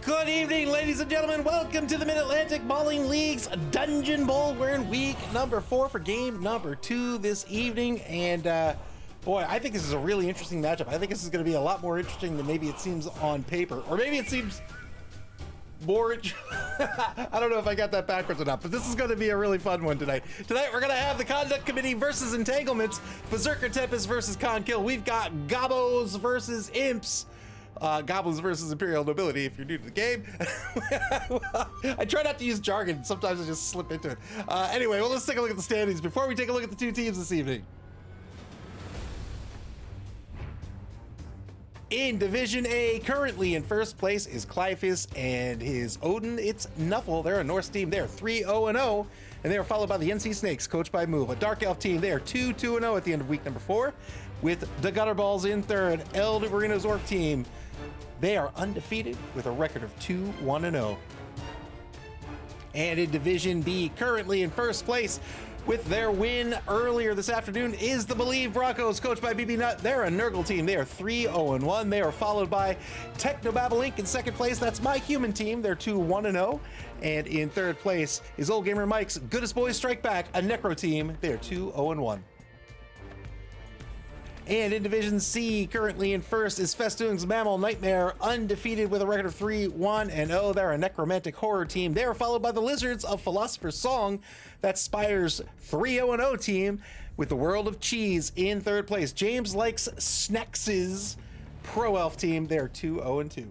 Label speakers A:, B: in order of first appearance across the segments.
A: Good evening, ladies and gentlemen. Welcome to the Mid-Atlantic Bowling League's Dungeon Bowl. We're in week number 4 for game number 2 this evening. And boy, I think this is a really interesting matchup. I think this is going to be a lot more interesting than maybe it seems on paper. Or maybe it seems more I don't know if I got that backwards or not, but this is going to be a really fun one tonight. Tonight, we're going to have the Conduct Committee versus Entanglements, Berserker Tempest versus Con Kill. We've got Gobos versus Imps. Goblins versus Imperial Nobility if you're new to the game. I try not to use jargon. Sometimes I just slip into it. Anyway, well, let's take a look at the standings before we take a look at the two teams this evening. In Division A, currently in first place is Clyphus and his Odin. It's Nuffle. They're a Norse team. They're 3-0-0, and they are followed by the NC Snakes, coached by Move, a Dark Elf team. They are 2-2-0 at the end of week number 4, with the Gutterballs in third. El Marino's Orc team, they are undefeated with a record of 2-1-0. And in Division B, currently in first place with their win earlier this afternoon is the Believe Broncos, coached by BB Nut. They're a Nurgle team. They are 3-0-1. They are followed by Technobabble Inc. in second place. That's my human team. They're 2-1-0. And in third place is Old Gamer Mike's Goodest Boys Strike Back, a Necro team. They are 2-0-1. And in Division C, currently in first is Festoon's MAML Nightmare, undefeated with a record of 3-1-0. They're a necromantic horror team. They are followed by the Lizards of Philosopher's Song. That's Spire's 3-0-0 team, with the World of Cheese in third place. James Likes Snacks's Pro Elf team. They're 2-0-2.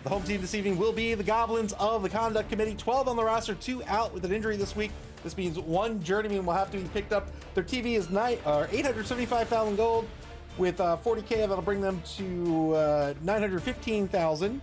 A: The home team this evening will be the Goblins of the Conduct Committee. 12 on the roster, 2 out with an injury this week. This means one journeyman will have to be picked up. Their TV is 875,000 gold with 40K. That'll bring them to 915,000.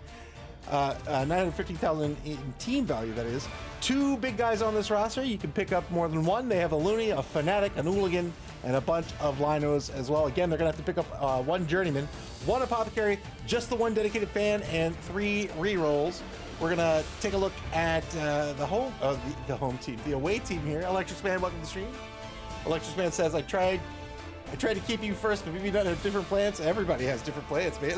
A: 915,000 in team value, that is. 2 big guys on this roster. You can pick up more than one. They have a Looney, a Fanatic, an Hooligan, and a bunch of Linos as well. Again, they're going to have to pick up one journeyman, one apothecary, just the one dedicated fan, and 3 rerolls. We're gonna take a look at the home team, the away team here. Electric Man, welcome to the stream. Electric Man says, I tried to keep you first, but maybe not have different plans. Everybody has different plans, man.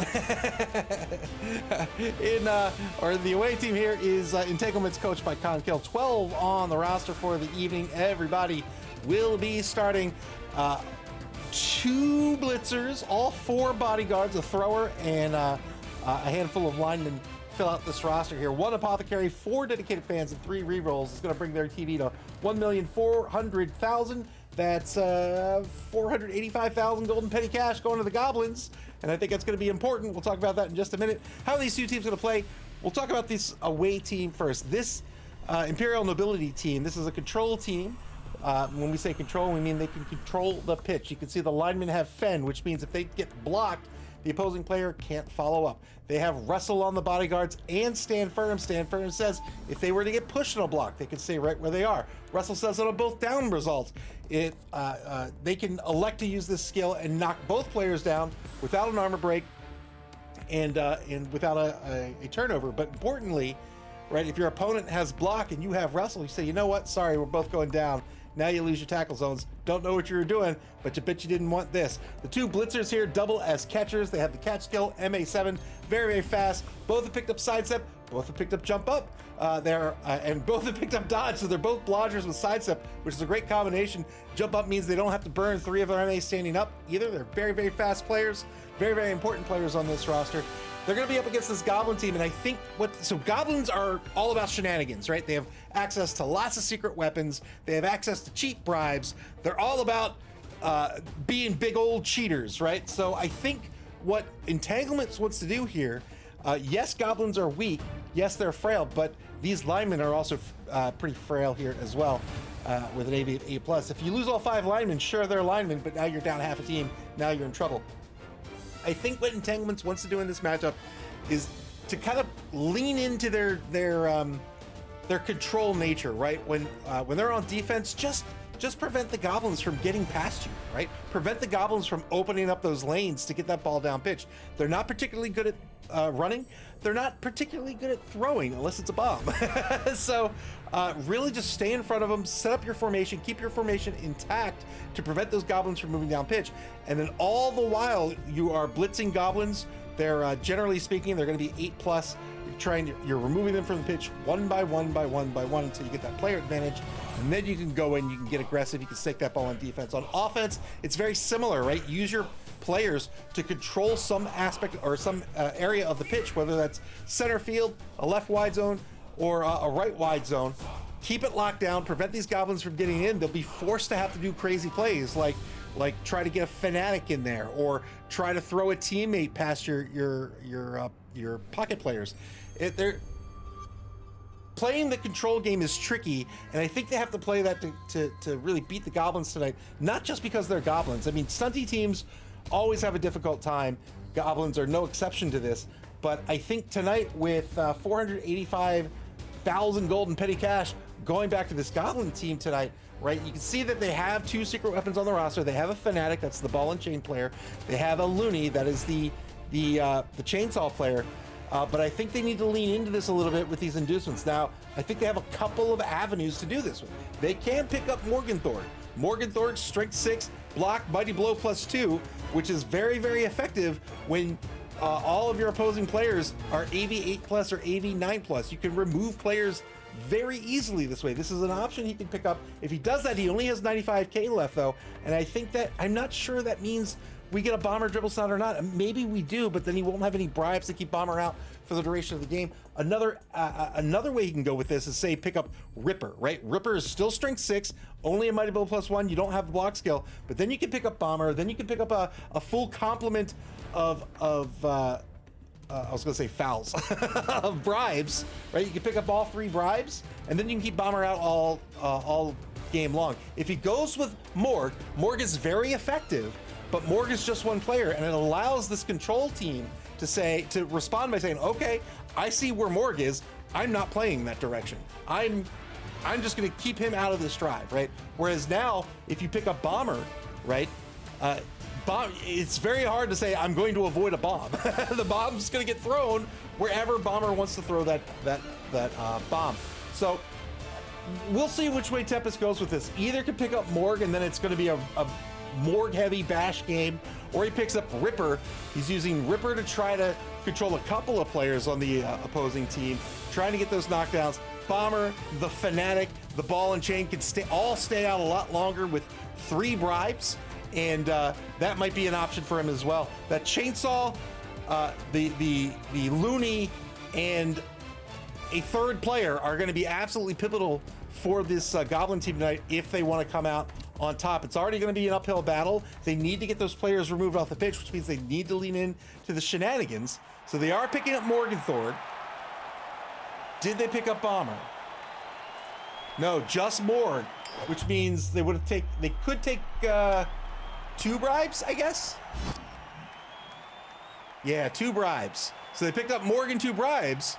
A: The away team here is Entanglements, coached by Con Kill. 12 on the roster for the evening. Everybody will be starting 2 blitzers, all 4 bodyguards, a thrower, and a handful of linemen fill out this roster here. 1 apothecary, 4 dedicated fans, and 3 rerolls is going to bring their TV to 1,400,000. That's 485,000 golden petty cash going to the Goblins, and I think that's going to be important. We'll talk about that in just a minute. How are these two teams going to play? We'll talk about this away team first. This Imperial Nobility team, this is a control team. When we say control, we mean they can control the pitch. You can see the linemen have fend, which means if they get blocked, the opposing player can't follow up. They have wrestle on the bodyguards and stand firm. Stand firm says if they were to get pushed on a block, they can stay right where they are. Wrestle says on both down results, they can elect to use this skill and knock both players down without an armor break and without a turnover. But importantly, right, if your opponent has block and you have wrestle, you say, you know what? Sorry, we're both going down. Now you lose your tackle zones. Don't know what you were doing, but you bet you didn't want this. The 2 blitzers here double as catchers. They have the catch skill, MA7, very, very fast. Both have picked up sidestep. Both have picked up jump up. And both have picked up dodge, so they're both blodgers with sidestep, which is a great combination. Jump up means they don't have to burn 3 of their MA standing up either. They're very, very fast players, very, very important players on this roster. They're going to be up against this Goblin team, and I think so Goblins are all about shenanigans, right? They have access to lots of secret weapons. They have access to cheap bribes. They're all about being big old cheaters, right? So I think what Entanglements wants to do here, yes, Goblins are weak. Yes, they're frail, but these linemen are also pretty frail here as well, with an AV of A+. If you lose all 5 linemen, sure, they're linemen, but now you're down half a team. Now you're in trouble. I think what Entanglements wants to do in this matchup is to kind of lean into their control nature, right? When they're on defense, just prevent the Goblins from getting past you, right? Prevent the Goblins from opening up those lanes to get that ball down pitch. They're not particularly good at running. They're not particularly good at throwing unless it's a bomb. So really just stay in front of them, set up your formation, keep your formation intact to prevent those Goblins from moving down pitch. And then all the while you are blitzing Goblins They're generally speaking, they're going to be 8+. You're removing them from the pitch one by one until you get that player advantage, and then you can go in, you can get aggressive, you can stake that ball on defense. On offense, it's very similar, right? Use your players to control some aspect or some area of the pitch, whether that's center field, a left wide zone, or a right wide zone. Keep it locked down, prevent these goblins from getting in. They'll be forced to have to do crazy plays like try to get a fanatic in there, or try to throw a teammate past your pocket players. They're playing the control game is tricky, and I think they have to play that to really beat the goblins tonight. Not just because they're goblins. I mean, stunty teams always have a difficult time. Goblins are no exception to this. But I think tonight, with 485,000 gold and petty cash going back to this goblin team tonight, right? You can see that they have 2 secret weapons on the roster. They have a fanatic, that's the ball and chain player. They have a loony, that is the chainsaw player. But I think they need to lean into this a little bit with these inducements. Now, I think they have a couple of avenues to do this with. They can pick up Morgenthord. Morgenthord, strength 6, block, mighty blow +2, which is very, very effective when all of your opposing players are AV 8+ or AV 9+. You can remove players very easily this way. This is an option he can pick up. If he does that, he only has 95k left though, and I think that, I'm not sure that means we get a bomber dribble snot or not. Maybe we do, but then he won't have any bribes to keep bomber out for the duration of the game. Another way you can go with this is, say, pick up Ripper, right? Ripper is still strength 6, only a mighty blow +1. You don't have the block skill, but then you can pick up bomber. Then you can pick up a full complement of I was gonna say fouls of bribes, right? You can pick up all 3 bribes, and then you can keep bomber out all game long. If he goes with Morg is very effective, but Morg is just one player, and it allows this control team to respond by saying, okay, I see where Morg is. I'm not playing that direction. I'm just going to keep him out of this drive, right? Whereas now, if you pick up bomber, right? It's very hard to say I'm going to avoid a bomb. The bomb's going to get thrown wherever bomber wants to throw that bomb. So we'll see which way Tempest goes with this. Either can pick up Morg, and then it's going to be a Morg heavy bash game, or he picks up Ripper. He's using Ripper to try to control a couple of players on the opposing team, trying to get those knockdowns. Bomber, the fanatic, the ball and chain can stay out a lot longer with 3 bribes, and that might be an option for him as well. That chainsaw, the loony, and a 3rd player are going to be absolutely pivotal for this goblin team tonight if they want to come out on top. It's already going to be an uphill battle. They need to get those players removed off the pitch, which means they need to lean in to the shenanigans. So they are picking up Morgenthord. Did they pick up bomber? No, just Morg, which means they could take 2 bribes, I guess. Yeah, 2 bribes. So they picked up Morg and 2 bribes.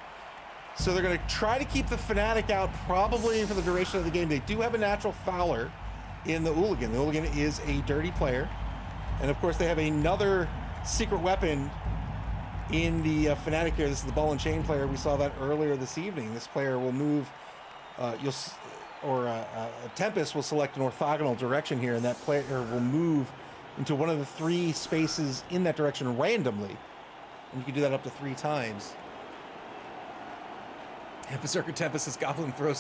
A: So they're going to try to keep the fanatic out probably for the duration of the game. They do have a natural fouler in the hooligan. The hooligan is a dirty player. And of course they have another secret weapon in the fanatic here. This is the ball and chain player. We saw that earlier this evening. This player will move, Tempest will select an orthogonal direction here, and that player will move into one of the 3 spaces in that direction randomly. And you can do that up to 3 times. Berserker Tempest says Goblin throws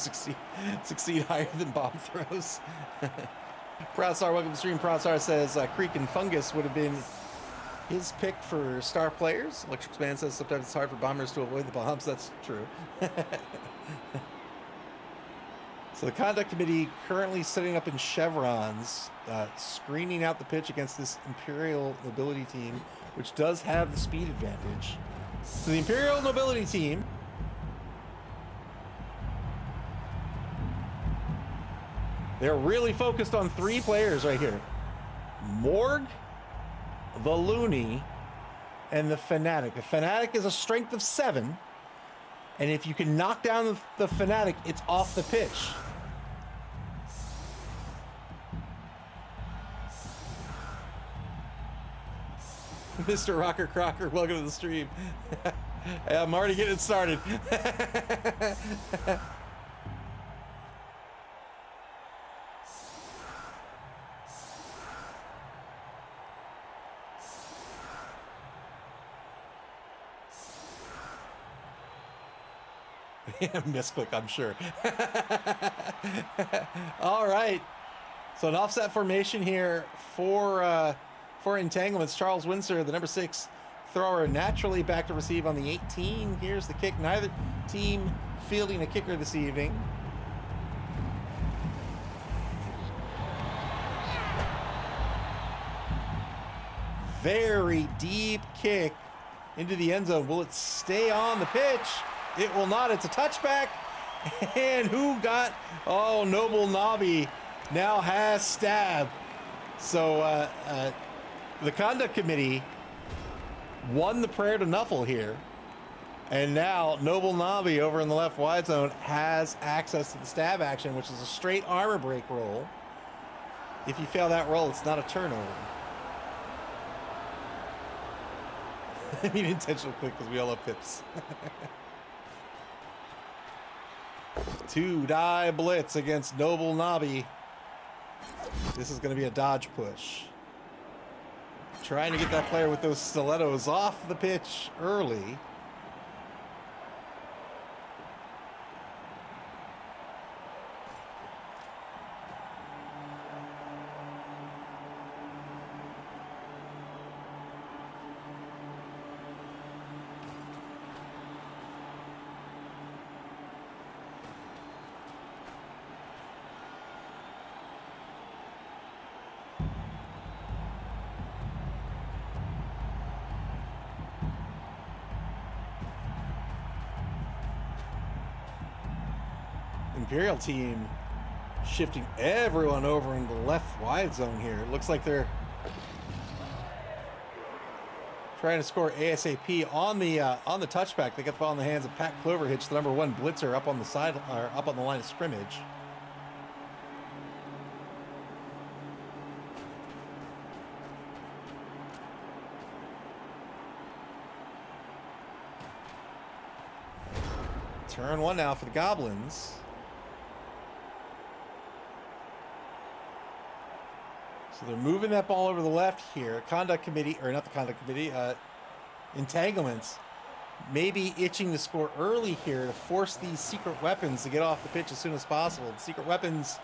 A: succeed higher than bomb throws. Proudstar, welcome to the stream. Proudstar says Creek and Fungus would have been his pick for star players. Electric Man says sometimes it's hard for bombers to avoid the bombs. That's true. So the conduct committee currently setting up in chevrons, screening out the pitch against this Imperial Nobility team, which does have the speed advantage. So the Imperial Nobility team they're really focused on 3 players right here. Morg, the loony, and the fanatic. The fanatic is a strength of 7. And if you can knock down the fanatic, it's off the pitch. Mr. Rocker Crocker, welcome to the stream. I'm already getting started. Misclick, I'm sure. All right. So an offset formation here for Entanglements. Charles Windsor, the number 6 thrower, naturally back to receive on the 18. Here's the kick. Neither team fielding a kicker this evening. Very deep kick into the end zone. Will it stay on the pitch? It will not. It's a touchback. And who got... Oh, Noble Nobby now has stab. So the conduct committee won the prayer to Nuffle here. And now Noble Nobby over in the left wide zone has access to the stab action, which is a straight armor break roll. If you fail that roll, it's not a turnover. I mean intentional click because we all have pips. 2-die blitz against Noble Nobby. This is going to be a dodge push. Trying to get that player with those stilettos off the pitch early. Imperial team shifting everyone over into the left wide zone here. It looks like they're trying to score ASAP on the touchback. They got the ball in the hands of Pat Cloverhitch, the number 1 blitzer, up on the side, or up on the line of scrimmage. Turn 1 now for the Goblins. So they're moving that ball over the left here. Conduct committee, or not the conduct committee, Entanglements, maybe itching to score early here to force these secret weapons to get off the pitch as soon as possible. The secret weapons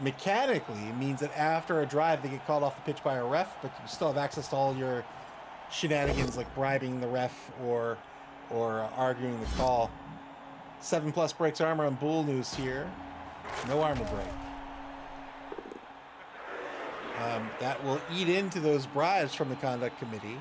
A: mechanically means that after a drive they get called off the pitch by a ref, but you still have access to all your shenanigans like bribing the ref or arguing the call. 7+ breaks armor on Bull News here. No armor break. That will eat into those bribes from the conduct committee.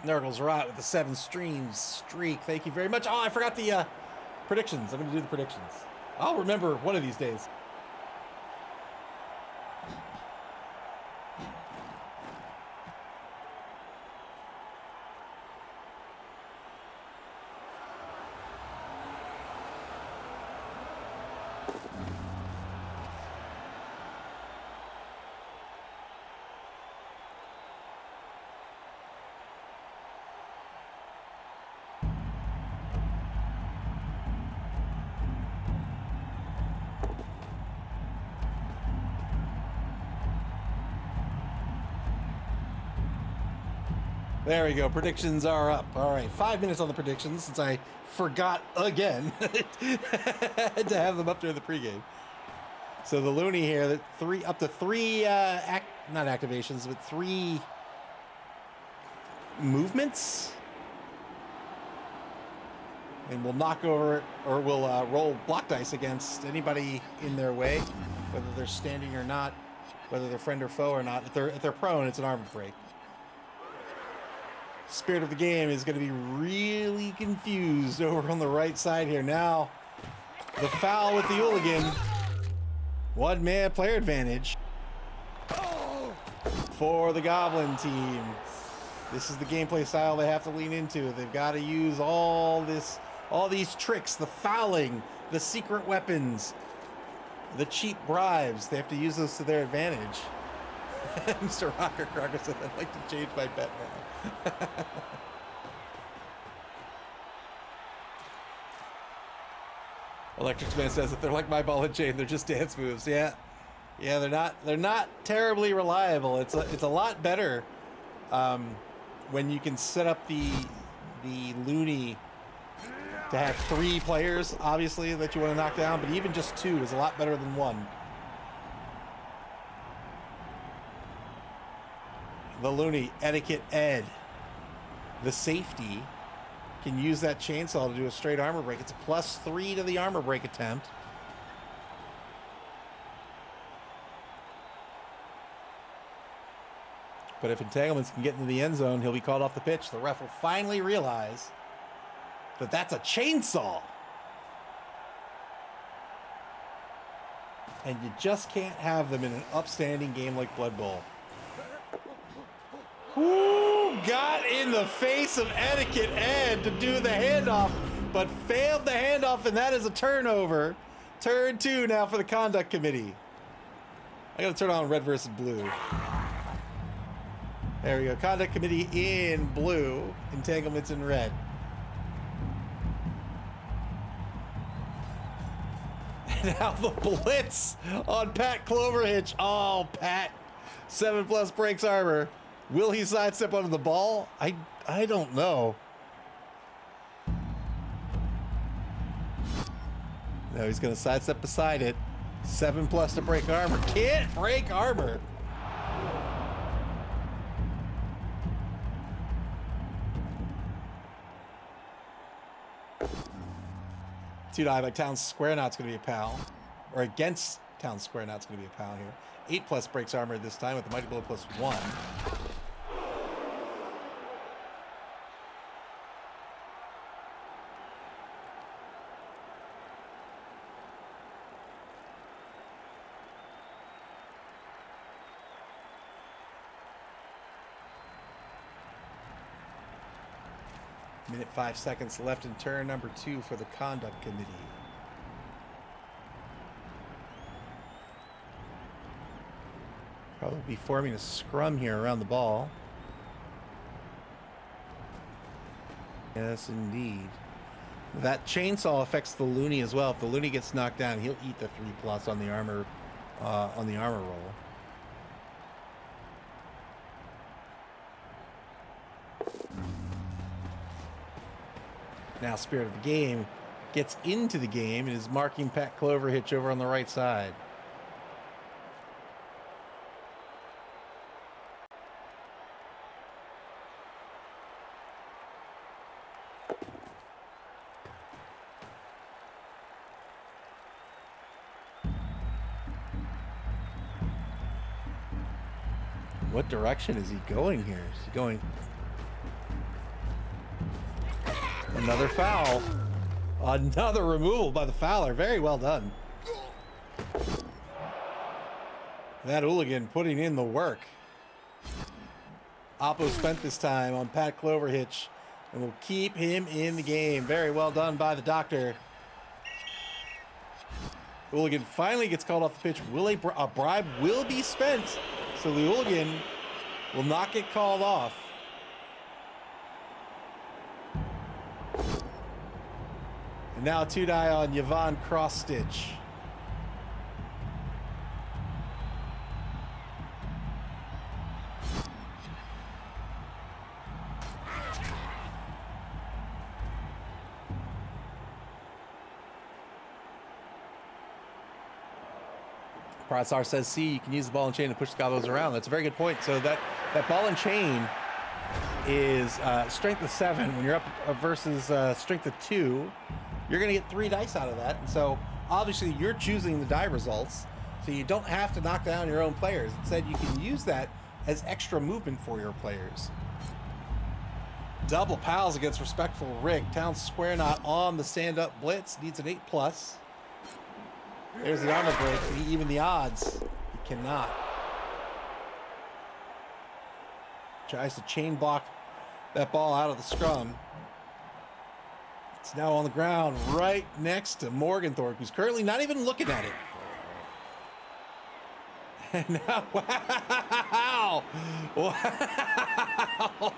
A: Nurgle's right with the 7 streams streak. Thank you very much. Oh, I forgot the predictions. I'm going to do the predictions. I'll remember one of these days. There we go. Predictions are up. All right, 5 minutes on the predictions since I forgot again to have them up during the pregame. So the Looney here, that up to three not activations, but 3 movements, and will knock over or will roll block dice against anybody in their way, whether they're standing or not, whether they're friend or foe or not. If they're prone, it's an armor break. Spirit of the game is going to be really confused over on the right side here. Now, the foul with the hooligan. 1-man player advantage for the Goblin team. This is the gameplay style they have to lean into. They've got to use all these tricks, the fouling, the secret weapons, the cheap bribes. They have to use those to their advantage. Mr. Rocker Crocker said, I'd like to change my bet now. Electric Man says that they're like my ball and chain. They're just dance moves. Yeah, yeah. They're not terribly reliable. It's a lot better when you can set up the Looney to have 3 players, obviously, that you want to knock down. But even just 2 is a lot better than 1. The Looney, Etiquette Ed, the safety, can use that chainsaw to do a straight armor break. It's a +3 to the armor break attempt. But if Entanglements can get into the end zone, he'll be called off the pitch. The ref will finally realize that that's a chainsaw. And you just can't have them in an upstanding game like Blood Bowl. Ooh, got in the face of Etiquette Ed to do the handoff, but failed the handoff, and that is a turnover. Turn 2 now for the conduct committee. I gotta turn on red versus blue. There we go. Conduct committee in blue, Entanglements in red. Now the blitz on Pat Cloverhitch. Oh, Pat. 7+ breaks armor. Will he sidestep under the ball? I don't know. No, he's going to sidestep beside it. 7+ to break armor. Can't break armor. Two die by Town Square. Now it's going to be a pal. Or against Town Square. Now it's going to be a pal here. 8+ breaks armor this time with the Mighty Blow +1. Minute 5 seconds left in turn number 2 for the conduct committee. Probably be forming a scrum here around the ball. Yes, indeed. That chainsaw affects the Looney as well. If the Looney gets knocked down, he'll eat the 3+ on the armor roll. Now Spirit of the Game gets into the game and is marking Pat Cloverhitch over on the right side. What direction is he going here? Is he going... Another foul. Another removal by the fouler. Very well done. That hooligan putting in the work. Oppo spent this time on Pat Cloverhitch and will keep him in the game. Very well done by the doctor. Hooligan finally gets called off the pitch. A bribe will be spent, so the hooligan will not get called off. And now 2 die on Yvonne Cross Stitch. Pratsar says, see, you can use the ball and chain to push the goblins around. That's a very good point. So that ball and chain is strength of 7. When you're up versus strength of 2, you're going to get 3 dice out of that. And so obviously you're choosing the die results, so you don't have to knock down your own players. Instead, you can use that as extra movement for your players. Double pals against Respectful Rig. Town Square Knot on the stand-up blitz. Needs an 8+. There's the armor break. Can he even the odds? He cannot. Tries to chain block that ball out of the scrum. It's now on the ground right next to Morganthorpe, who's currently not even looking at it. And now, wow! Wow!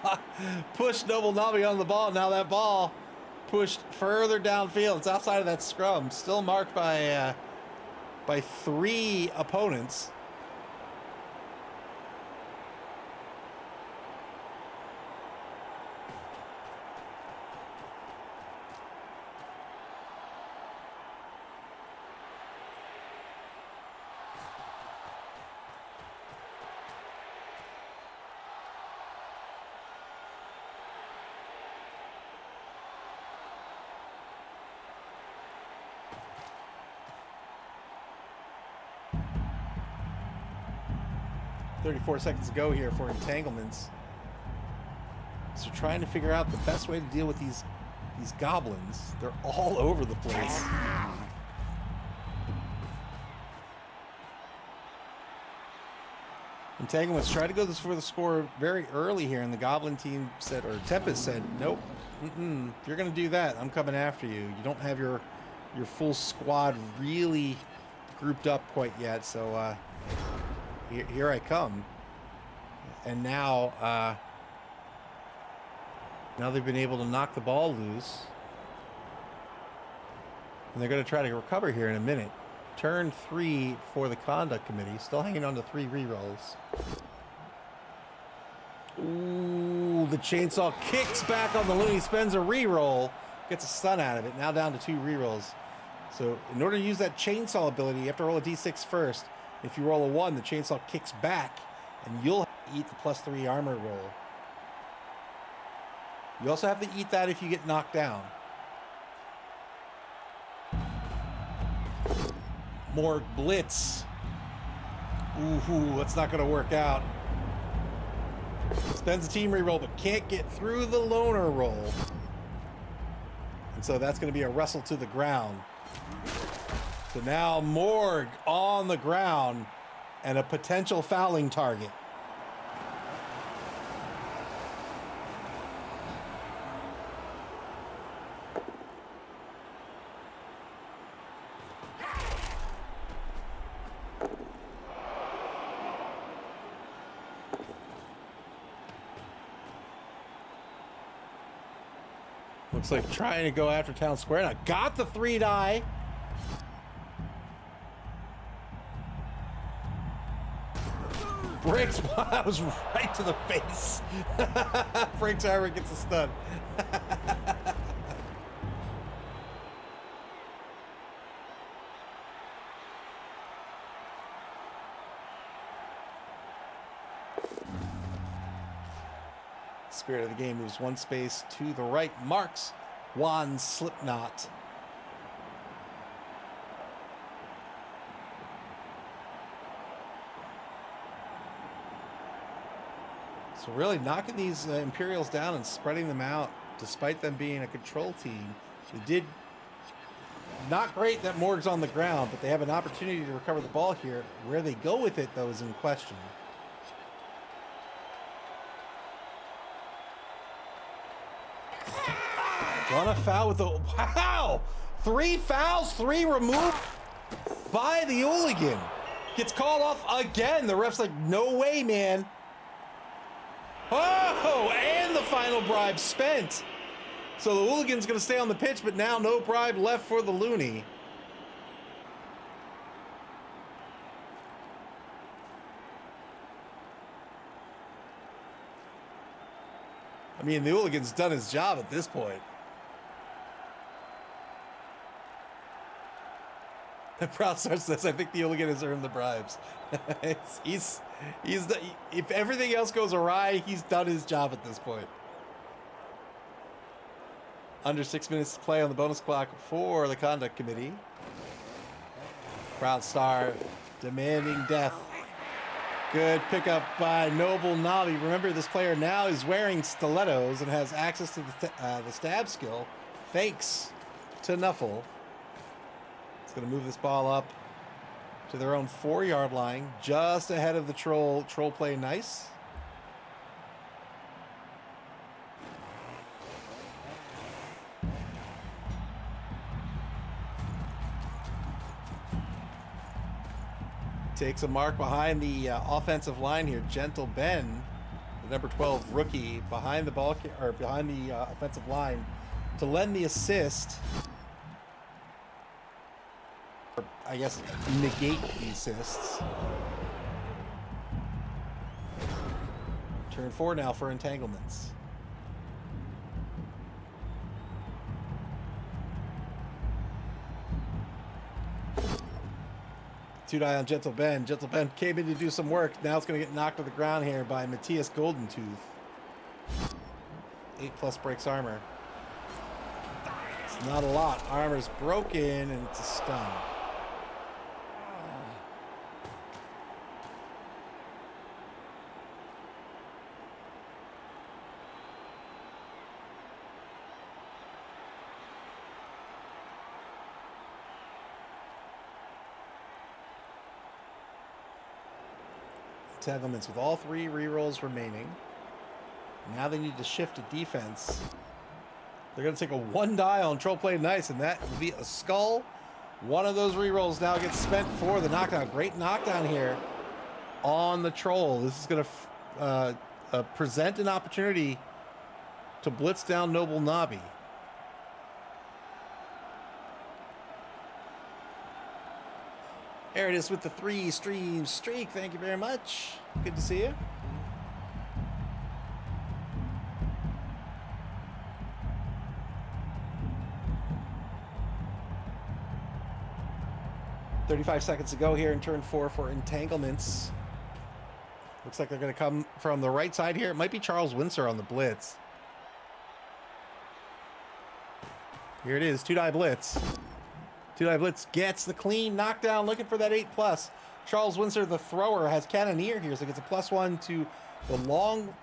A: Push double knobby on the ball. Now that ball pushed further downfield. It's outside of that scrum, still marked by 3 opponents. "34 seconds to go here for Entanglements." So trying to figure out the best way to deal with these goblins. They're all over the place. Entanglements tried to go for the score very early here, and the Goblin team said, or Tempest said, "Nope, if you're going to do that, I'm coming after you. You don't have your full squad really grouped up quite yet, so here I come." And now they've been able to knock the ball loose, and they're going to try to recover here in a minute. Turn 3 for the conduct committee, still hanging on to 3 rerolls. Ooh, the chainsaw kicks back on the loony, spends a reroll, gets a stun out of it. Now down to 2 rerolls. So in order to use that chainsaw ability, you have to roll a d6 first. If you roll a 1, the chainsaw kicks back, and you'll eat the +3 armor roll. You also have to eat that if you get knocked down. More blitz. Ooh, that's not going to work out. Spends a team reroll, but can't get through the loner roll. And so that's going to be a wrestle to the ground. So now Morg on the ground and a potential fouling target. Looks like trying to go after Town Square. Now got the 3 die. Bricks, that was right to the face. Bricks Harbor gets a stun. Spirit of the game moves 1 space to the right, marks Juan Slipknot. So really knocking these Imperials down and spreading them out, despite them being a control team. They did not great that Morg's on the ground, but they have an opportunity to recover the ball here. Where they go with it, though, is in question. Gonna foul with the... Wow! 3 fouls, 3 removed by the hooligan. Gets called off again. The ref's like, no way, man. Oh, and the final bribe spent. So the hooligan's gonna stay on the pitch, but now no bribe left for the loony. I mean, the hooligan's done his job at this point. Proud Star says, "I think the hooligan has earned the bribes." he's if everything else goes awry, he's done his job at this point. Under 6 minutes to play on the bonus clock for the conduct committee. Proud Star demanding death. Good pickup by Noble Navi. Remember, this player now is wearing stilettos and has access to the stab skill, thanks to Nuffle. Going to move this ball up to their own 4-yard line, just ahead of the troll. Troll play nice. Takes a mark behind the offensive line here. Gentle Ben, the number 12 rookie, behind the ball or behind the offensive line. to lend the assist. Or, I guess, negate the assists. Turn 4 now for Entanglements. Two die on Gentle Ben. Gentle Ben came in to do some work. Now it's going to get knocked to the ground here by Matthias Goldentooth. 8+ breaks armor. It's not a lot. Armor's broken and it's a stun. Entanglements with all 3 rerolls remaining. Now they need to shift to defense. They're going to take a 1 die on Troll Played Nice, and that will be a skull. One of those rerolls now gets spent for the knockdown. Great knockdown here on the Troll. This is going to present an opportunity to blitz down Noble Nobby. There it is with the 3-stream streak. Thank you very much. Good to see you. "35 seconds to go here in turn 4 for Entanglements." Looks like they're going to come from the right side here. It might be Charles Windsor on the blitz. Here it is, 2-die blitz. 2-die blitz gets the clean knockdown, looking for that 8+. Charles Windsor, the thrower, has Cannoneer here, so gets a +1 to the long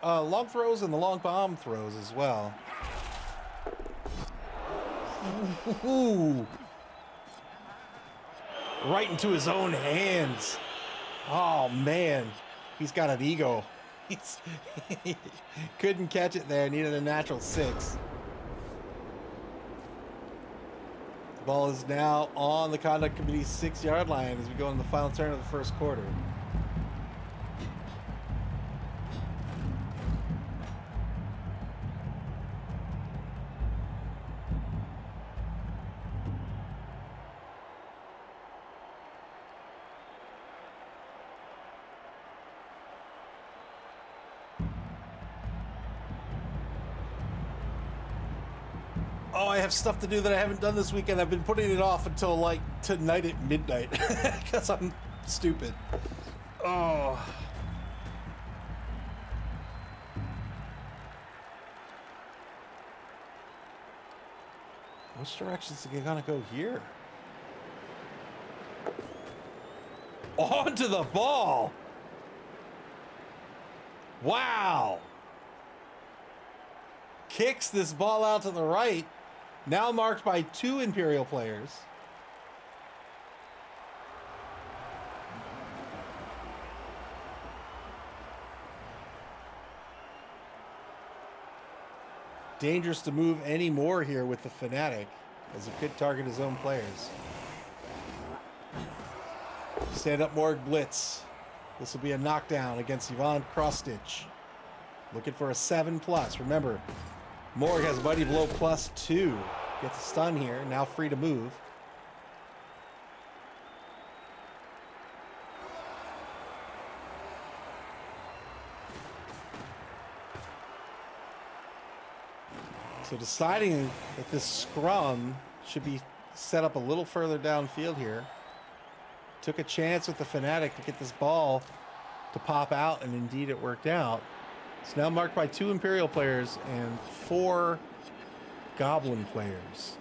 A: throws and the long bomb throws as well. Ooh. Right into his own hands. Oh, man. He's got an ego. He couldn't catch it there. Needed a natural 6. The ball is now on the conduct committee's 6-yard line as we go into the final turn of the first quarter. Oh, I have stuff to do that I haven't done this weekend. I've been putting it off until like tonight at midnight because I'm stupid. Oh. Which direction's it gonna go here? Onto the ball. Wow. Kicks this ball out to the right. Now marked by 2 Imperial players. Dangerous to move any more here with the Fanatic, as it could target his own players. Stand up Morg blitz. This will be a knockdown against Yvonne Cross-Stitch. Looking for a 7+. Remember, Morg has Mighty Blow +2. Gets a stun here. Now free to move. So deciding that this scrum should be set up a little further downfield here. Took a chance with the Fanatic to get this ball to pop out, and indeed it worked out. It's now marked by 2 Imperial players and 4 Goblin players.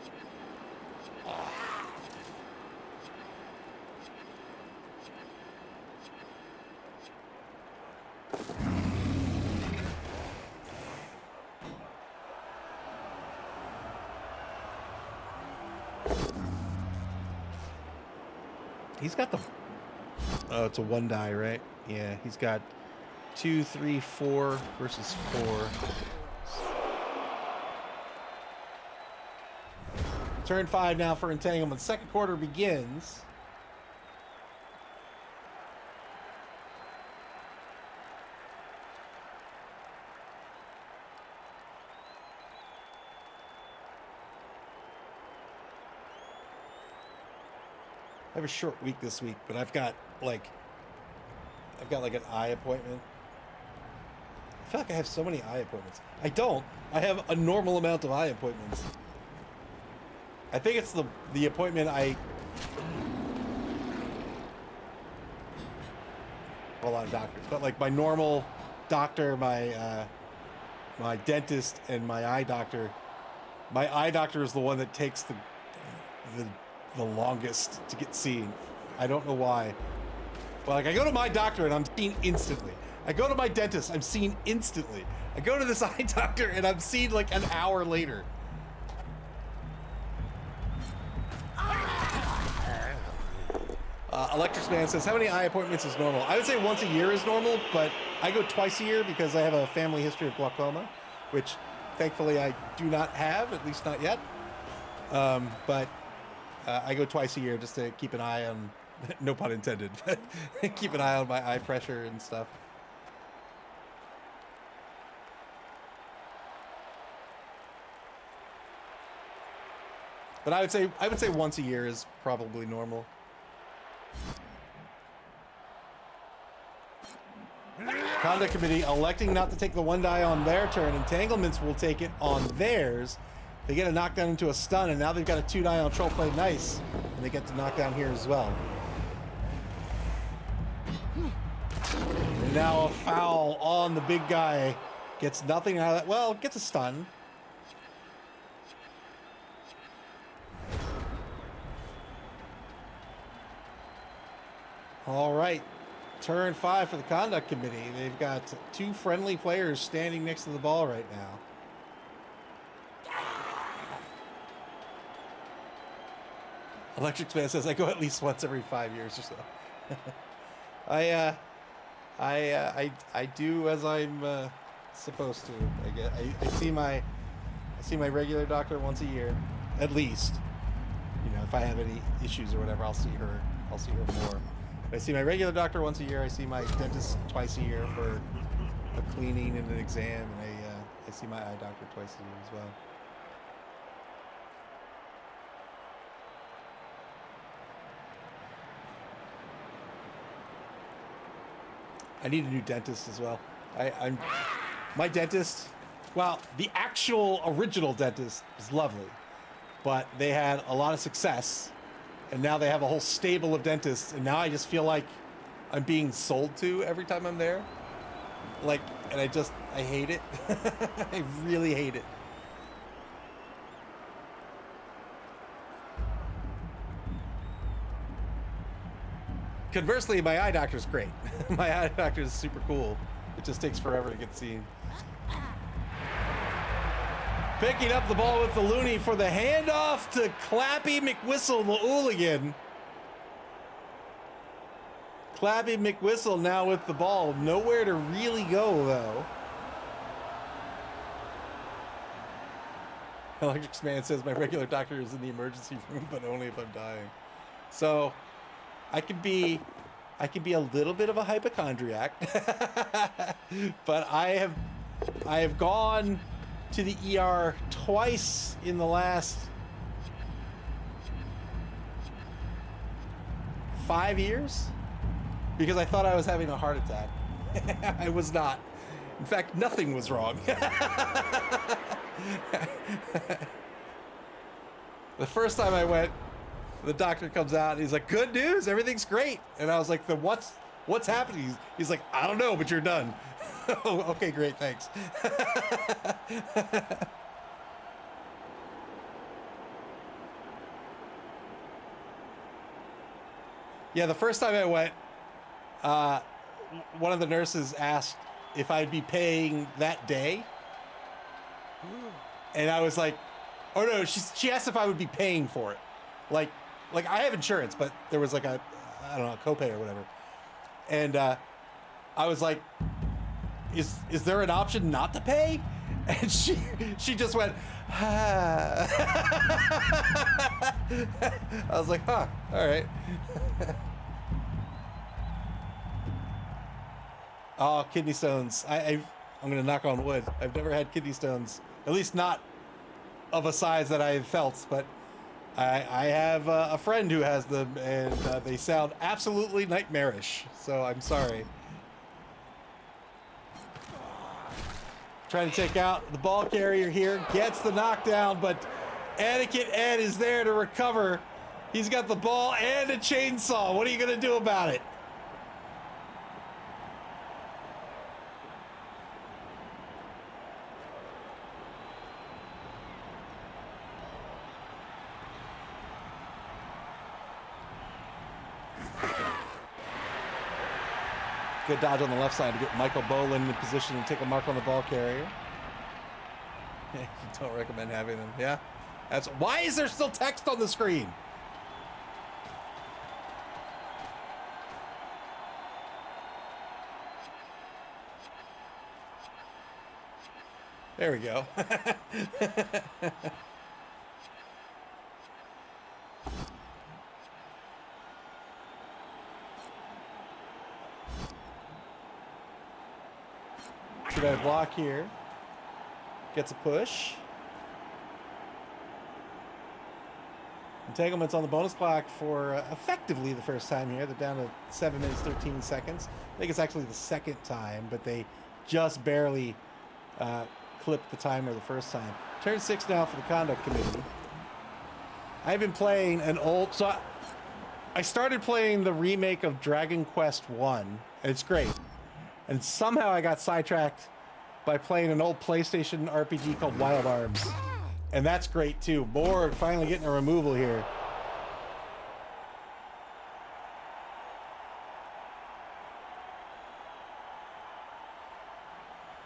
A: He's got the... Oh, it's a 1 die, right? Yeah, he's got 2, 3, 4 versus 4. Turn 5 now for Entanglement. Second quarter begins. I have a short week this week, but I've got like an eye appointment. I feel like I have so many eye appointments. I don't. I have a normal amount of eye appointments. I think it's the appointment I... a lot of doctors, but like my normal doctor, my my dentist, and my eye doctor. My eye doctor is the one that takes the longest to get seen. I don't know why. But like I go to my doctor and I'm seen instantly. I go to my dentist, I'm seen instantly. I go to this eye doctor and I'm seen like an hour later. Electric Man says, how many eye appointments is normal? I would say once a year is normal, but I go twice a year because I have a family history of glaucoma, which thankfully I do not have, at least not yet. But I go twice a year just to keep an eye on, no pun intended, but keep an eye on my eye pressure and stuff. But I would say once a year is probably normal. Conduct committee electing not to take the one die on their turn. Entanglements will take it on theirs. They get a knockdown into a stun, and now they've got a 2 die on Troll Play Nice, and they get to knock down here as well. And now a foul on the big guy. Gets nothing out of that. Well, gets a stun. All right, turn 5 for the conduct committee. They've got 2 friendly players standing next to the ball right now. Electric Man says, I go at least once every 5 years or so. I do as I'm supposed to. I see my regular doctor once a year, at least. You know, if I have any issues or whatever, I'll see her more. I see my regular doctor once a year. I see my dentist twice a year for a cleaning and an exam, and I see my eye doctor twice a year as well. I need a new dentist as well. My dentist, well, the actual original dentist is lovely, but they had a lot of success. And now they have a whole stable of dentists, and now I just feel like I'm being sold to every time I'm there. Like, and I hate it. I really hate it. Conversely, my eye doctor's great. My eye doctor is super cool. It just takes forever to get seen. Picking up the ball with the Looney for the handoff to Clappy McWhistle, the hooligan. Clappy McWhistle now with the ball. Nowhere to really go, though. Electric Man says, my regular doctor is in the emergency room, but only if I'm dying. So, I could be a little bit of a hypochondriac. But I have gone to the ER twice in the last 5 years because I thought I was having a heart attack. I was not. In fact, nothing was wrong. The first time I went, the doctor comes out and he's like, good news, everything's great. And I was like, what's happening? He's like, I don't know, but you're done. Oh, okay, great, thanks. Yeah, the first time I went, one of the nurses asked if I'd be paying that day. And I was like, oh no, she asked if I would be paying for it. Like I have insurance, but there was like a copay or whatever. And I was like, is there an option not to pay? And she just went, ah. I was like, huh, all right. Oh, kidney stones. I'm gonna knock on wood. I've never had kidney stones, at least not of a size that I've felt, but I have a friend who has them, and they sound absolutely nightmarish. So I'm sorry. Trying to take out the ball carrier here. Gets the knockdown, but Etiquette Ed is there to recover. He's got the ball and a chainsaw. What are you going to do about it? Good dodge on the left side to get Michael Bolin in position to take a mark on the ball carrier. You don't recommend having them. Yeah. That's why is there still text on the screen? There we go. Should I block here? Gets a push. Entanglements on the bonus clock for effectively the first time here. They're down to 7 minutes, 13 seconds. I think it's actually the second time, but they just barely clipped the timer the first time. Turn 6 now for the conduct committee. I've been playing an old... So I started playing the remake of Dragon Quest 1, and it's great. And somehow I got sidetracked by playing an old PlayStation RPG called Wild Arms. And that's great too. Borg finally getting a removal here.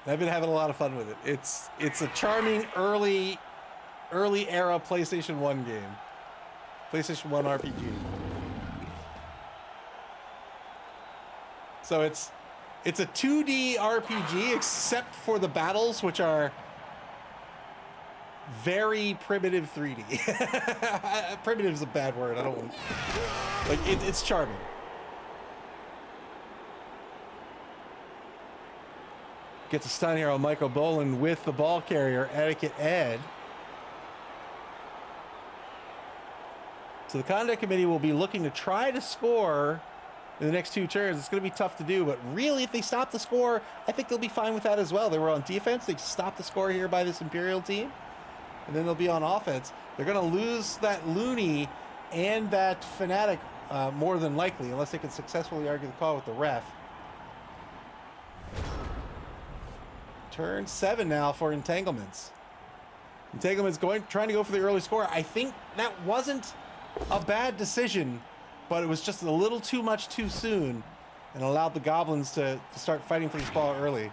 A: I've been having a lot of fun with it. It's a charming early era PlayStation 1 game. PlayStation 1 RPG. So it's a 2D RPG except for the battles, which are very primitive 3D. Primitive is a bad word. I don't want... Like, it's charming. Gets a stun here on Michael Bolin with the ball carrier, Etiquette Ed. So the conduct committee will be looking to try to score in the next 2 turns. It's going to be tough to do, but really, if they stop the score, I think they'll be fine with that as well. They were on defense. They stopped the score here by this Imperial team, and then they'll be on offense. They're going to lose that Looney and that Fanatic more than likely, unless they can successfully argue the call with the ref. Turn 7 now for Entanglements. Entanglements trying to go for the early score. I think that wasn't a bad decision, but it was just a little too much too soon and allowed the Goblins to start fighting for this ball early.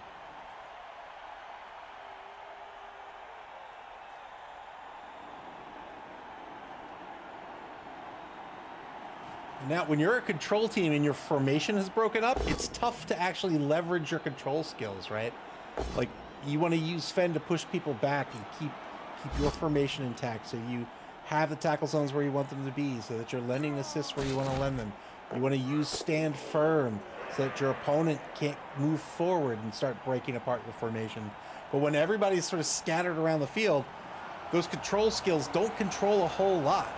A: Now, when you're a control team and your formation has broken up, it's tough to actually leverage your control skills, right? Like, you want to use Fen to push people back and keep your formation intact, so you have the tackle zones where you want them to be, so that you're lending assists where you want to lend them. You want to use stand firm so that your opponent can't move forward and start breaking apart your formation. But when everybody's sort of scattered around the field, those control skills don't control a whole lot.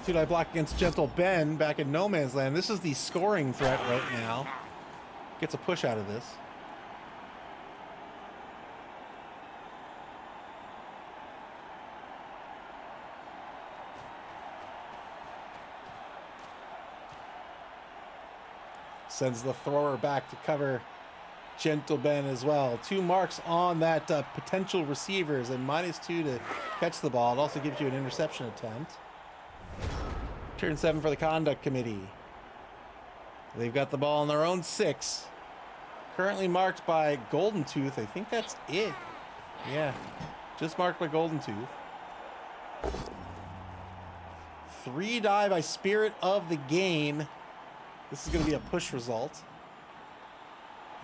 A: I block against Gentle Ben back in No Man's Land. This is the scoring threat right now. Gets a push out of this. Sends the thrower back to cover Gentle Ben as well. 2 marks on that potential receivers and -2 to catch the ball. It also gives you an interception attempt. Turn 7 for the conduct committee. They've got the ball on their own 6. Currently marked by Golden Tooth. I think that's it. Yeah, just marked by Golden Tooth. 3 die by Spirit of the Game. This is going to be a push result.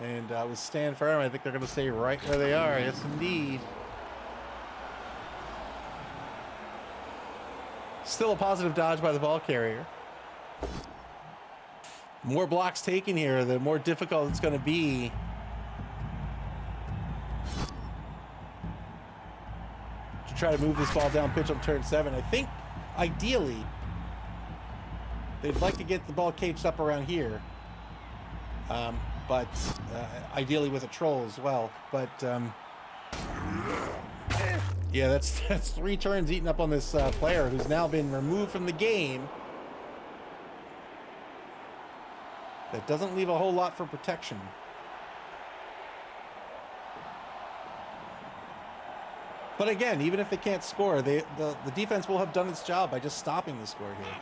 A: And with stand firm, I think they're going to stay right where they are. Yes, indeed. Still a positive dodge by the ball carrier. More blocks taken here, the more difficult it's going to be to try to move this ball down pitch on turn 7. I think, ideally, they'd like to get the ball caged up around here. But ideally with a troll as well. But, yeah, that's 3 turns eaten up on this player who's now been removed from the game. That doesn't leave a whole lot for protection. But again, even if they can't score, the defense will have done its job by just stopping the score here.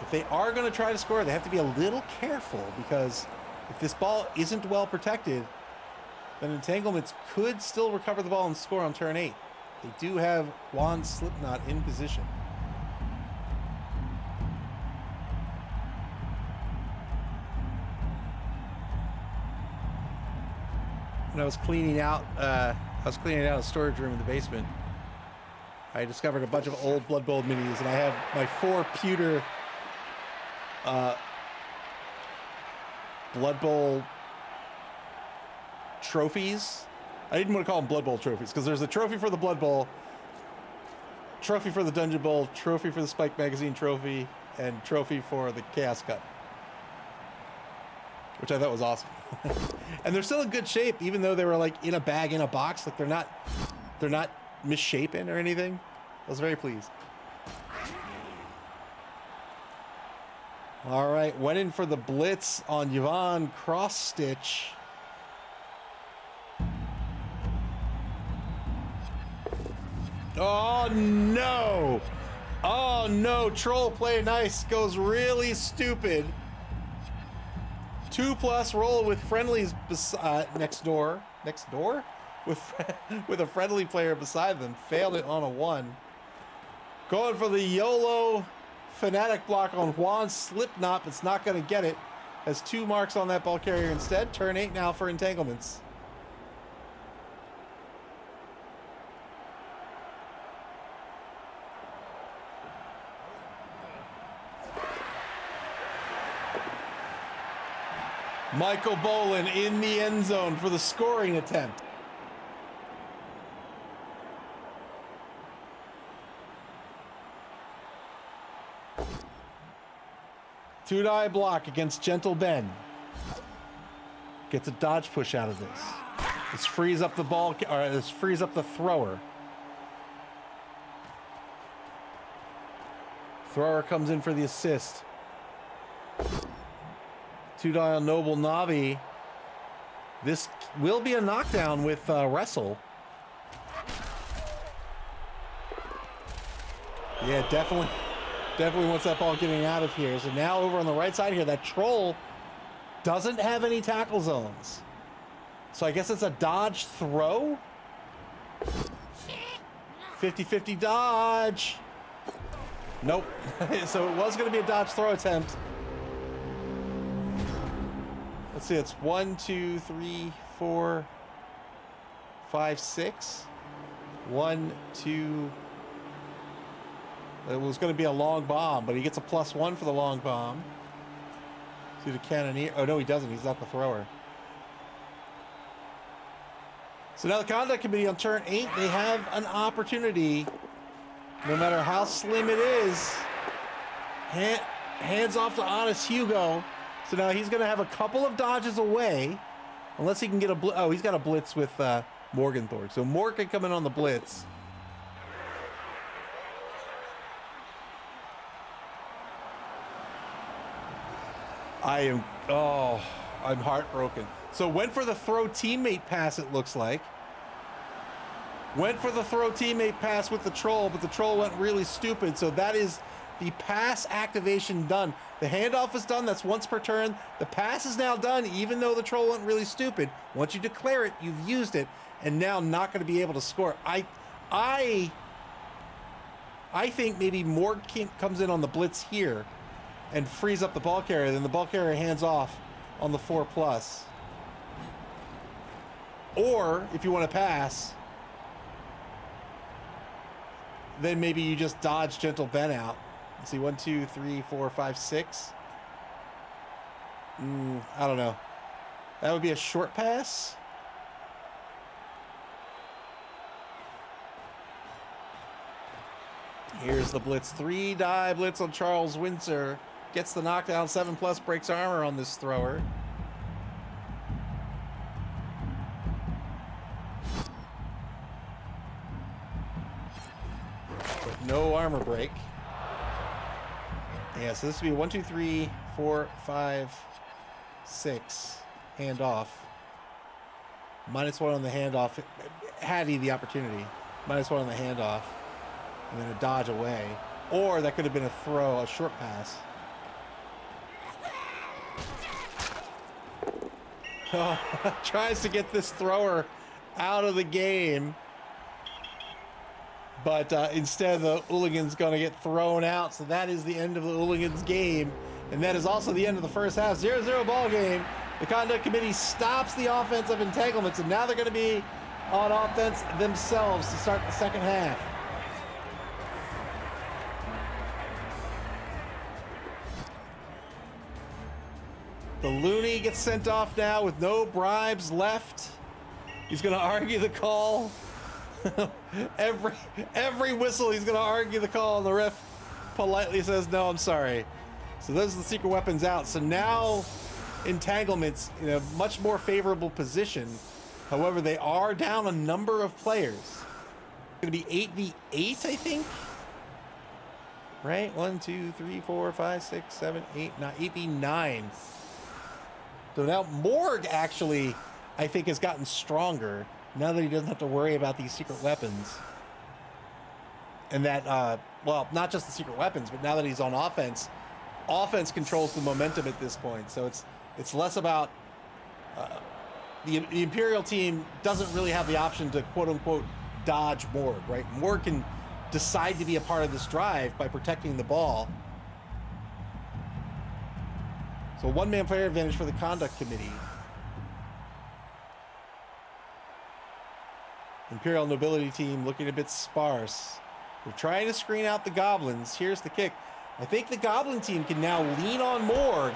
A: If they are going to try to score, they have to be a little careful, because if this ball isn't well protected, then Entanglements could still recover the ball and score on turn 8. They do have Juan Slipknot in position. When I was cleaning out a storage room in the basement, I discovered a bunch of old Blood Bowl minis, and I have my 4 pewter Blood Bowl trophies. I didn't want to call them Blood Bowl trophies, because there's a trophy for the Blood Bowl, trophy for the Dungeon Bowl, trophy for the Spike Magazine trophy, and trophy for the Chaos Cup, which I thought was awesome. And they're still in good shape, even though they were like in a bag in a box. Like they're not misshapen or anything. I was very pleased. All right, went in for the blitz on Yvonne cross stitch. Oh no! Oh no! Troll play nice goes really stupid. 2+ roll with friendlies next door with a friendly player beside them. Failed it on a 1. Going for the YOLO Fanatic block on Juan Slipknot, but it's not going to get it. Has 2 marks on that ball carrier instead. Turn 8 now for Entanglements. Michael Bolin in the end zone for the scoring attempt. Two-die block against Gentle Ben. Gets a dodge push out of this. This frees up the ball, or this frees up the thrower. Thrower comes in for the assist. Two-die on Noble Navi. This will be a knockdown with Wrestle. Yeah, definitely wants that ball getting out of here. So now over on the right side here, that troll doesn't have any tackle zones. So I guess it's a dodge throw. 50-50 dodge. Nope. So it was going to be a dodge throw attempt. Let's see, it's 1, 2, 3, 4, 5, 6. 1, 2. It was going to be a long bomb, but he gets a +1 for the long bomb. To the cannoneer. Oh, no, he doesn't. He's not the thrower. So now the conduct committee on turn 8, they have an opportunity, no matter how slim it is. Hands off to Honest Hugo. So now he's going to have a couple of dodges away, unless he can get a blitz. Oh, he's got a blitz with Morgenthorpe. So Morgan can come in on the blitz. I'm heartbroken. So went for the throw teammate pass, it looks like. Went for the throw teammate pass with the troll, but the troll went really stupid. So that is the pass activation done. The handoff is done. That's once per turn. The pass is now done, even though the troll went really stupid. Once you declare it, you've used it, and now not going to be able to score. I think maybe Morgan comes in on the blitz here and frees up the ball carrier. Then the ball carrier hands off on the 4+. Or if you want to pass, then maybe you just dodge Gentle Ben out. Let's see, 1, 2, 3, 4, 5, 6. I don't know. That would be a short pass. Here's the blitz. 3-die blitz on Charles Windsor. Gets the knockdown. 7+, breaks armor on this thrower. But no armor break. Yeah, so this would be 1, 2, 3, 4, 5, 6. Hand off. -1 on the handoff. Had he the opportunity. -1 on the handoff. And then a dodge away. Or that could have been a throw, a short pass. Oh, tries to get this thrower out of the game. But instead, the Hooligans going to get thrown out. So that is the end of the Hooligans game. And that is also the end of the first half. 0-0 ball game. The conduct committee stops the offense of Entanglements. And now they're going to be on offense themselves to start the second half. The Looney gets sent off now with no bribes left. He's going to argue the call. every whistle, he's going to argue the call, and the ref politely says, no, I'm sorry. So those are the secret weapons out. So now Entanglements in a much more favorable position. However, they are down a number of players. It's going to be 8v8, I think. Right? 1, 2, 3, 4, 5, 6, 7, 8, 9, 8v9. So now Morg actually, I think, has gotten stronger now that he doesn't have to worry about these secret weapons. And that, well, not just the secret weapons, but now that he's on offense, offense controls the momentum at this point. So it's less about the Imperial team doesn't really have the option to quote-unquote dodge Morg, right? Morg can decide to be a part of this drive by protecting the ball. So one-man player advantage for the conduct committee. Imperial nobility team looking a bit sparse. They're trying to screen out the goblins. Here's the kick. I think the goblin team can now lean on Morg.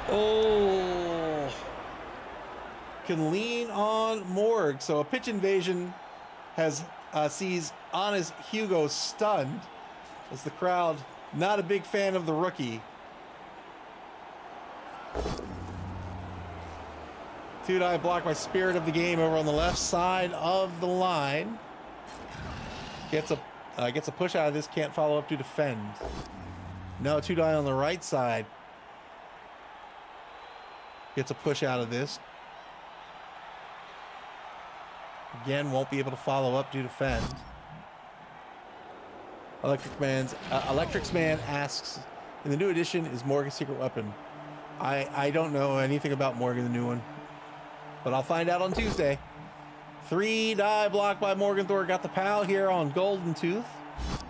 A: Oh. Can lean on Morg. So a pitch invasion has sees Honest Hugo stunned as the crowd not a big fan of the rookie. 2-die block by Spirit of the Game over on the left side of the line. Gets a push out of this, can't follow up to defend. No, 2-die on the right side. Gets a push out of this. Again, won't be able to follow up to defend. Electrix Man asks, in the new edition, is Morg a secret weapon? I don't know anything about Morgan, the new one, but I'll find out on Tuesday. 3-die block by Morgenthor. Got the pal here on Golden Tooth.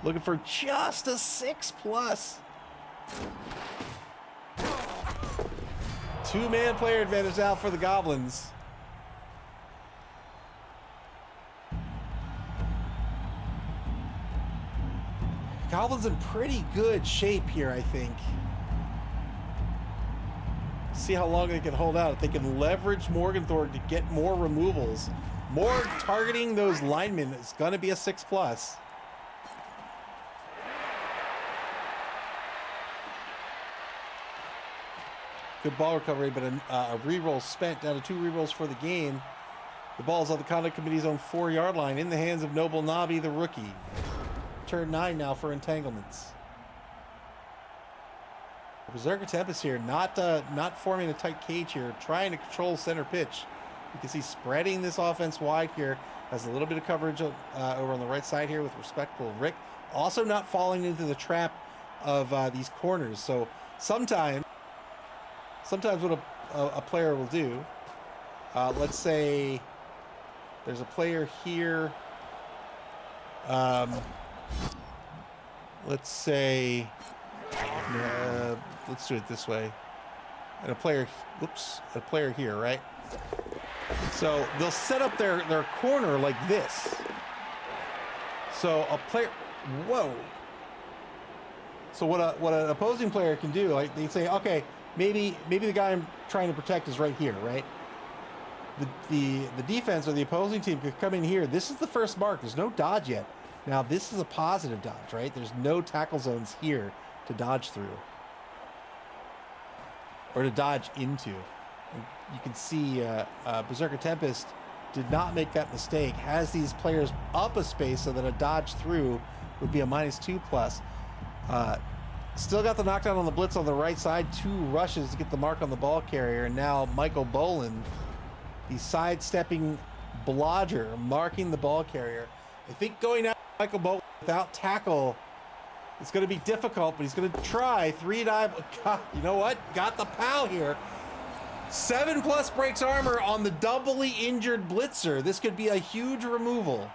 A: Looking for just a 6+. Two-man player advantage out for the Goblins. Goblins in pretty good shape here, I think. See how long they can hold out. If they can leverage Morgenthor to get more removals. More targeting those linemen is going to be a 6+. Good ball recovery, but a reroll spent. Down to 2 rerolls for the game. The ball's on the conduct committee's own 4-yard line in the hands of Noble Nobby, the rookie. Turn 9 now for Entanglements. Berserker Tempest here, not forming a tight cage here, trying to control center pitch. You can see spreading this offense wide here. Has a little bit of coverage over on the right side here with respectful Rick. Also not falling into the trap of these corners. So sometimes what a player will do, let's say there's a player here. Let's say, let's do it this way. And a player here, right? So they'll set up their corner like this. So a player, whoa. So what an opposing player can do, like they say, okay, maybe the guy I'm trying to protect is right here, right? The defense or the opposing team could come in here. This is the first mark. There's no dodge yet. Now this is a positive dodge, right? There's no tackle zones here to dodge through or to dodge into. And you can see Berserker Tempest did not make that mistake. Has these players up a space so that a dodge through would be a -2+. Still got the knockdown on the blitz on the right side. 2 rushes to get the mark on the ball carrier. And now Michael Boland, the sidestepping blodger, marking the ball carrier. I think going out Michael Boland without tackle is going to be difficult, but he's going to try. 3 dive. God, you know what? Got the POW here. 7+ breaks armor on the doubly injured blitzer. This could be a huge removal.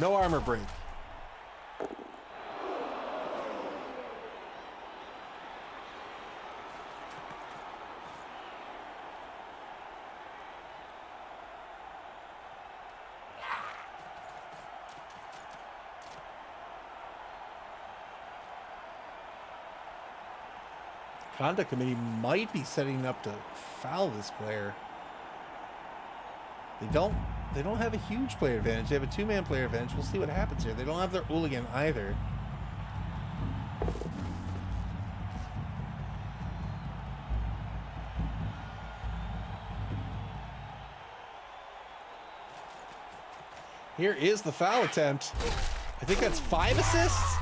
A: No armor break. Conduct committee might be setting up to foul this player. They don't have a huge player advantage. They have a 2-man player advantage. We'll see what happens here. They don't have their hooligan either. Here is the foul attempt. I think that's 5 assists.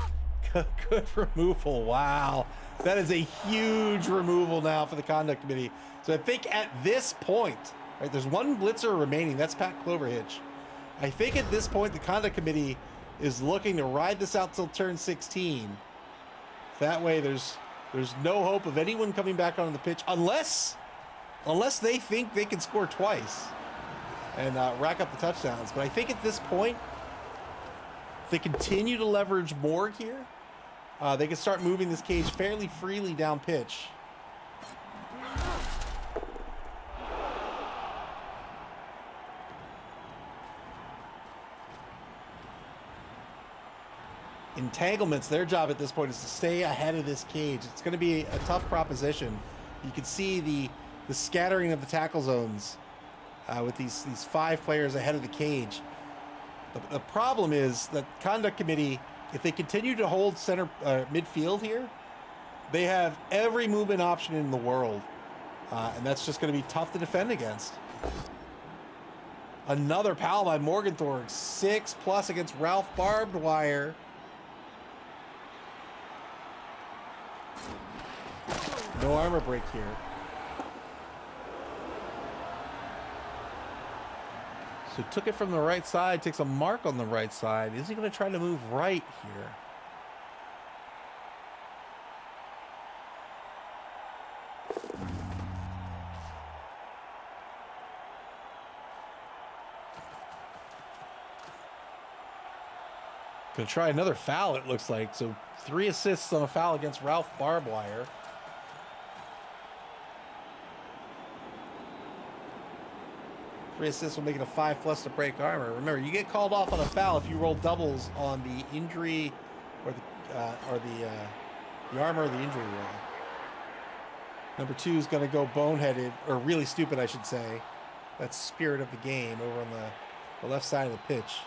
A: Good removal. Wow. That is a huge removal now for the conduct committee. So I think at this point, right, there's 1 blitzer remaining. That's Pat Cloverhitch. I think at this point, the conduct committee is looking to ride this out till turn 16. That way, there's no hope of anyone coming back onto the pitch unless they think they can score twice and rack up the touchdowns. But I think at this point, if they continue to leverage Morg here, they can start moving this cage fairly freely down pitch. Entanglements, their job at this point is to stay ahead of this cage. It's going to be a tough proposition. You can see the scattering of the tackle zones with these 5 players ahead of the cage. The problem is that conduct committee, if they continue to hold center midfield here, they have every movement option in the world. And that's just going to be tough to defend against. Another pal by Morgenthorpe. 6+ against Ralph Barbed Wire. No armor break here. So took it from the right side, takes a mark on the right side. Is he going to try to move right here? Going to try another foul, it looks like. So 3 assists on a foul against Ralph Barbed Wire. Assists will make it a 5+ to break armor. Remember, you get called off on a foul if you roll doubles on the injury or the armor or the injury roll. Number 2 is going to go boneheaded, or really stupid, I should say. That's spirit of the game over on the left side of the pitch.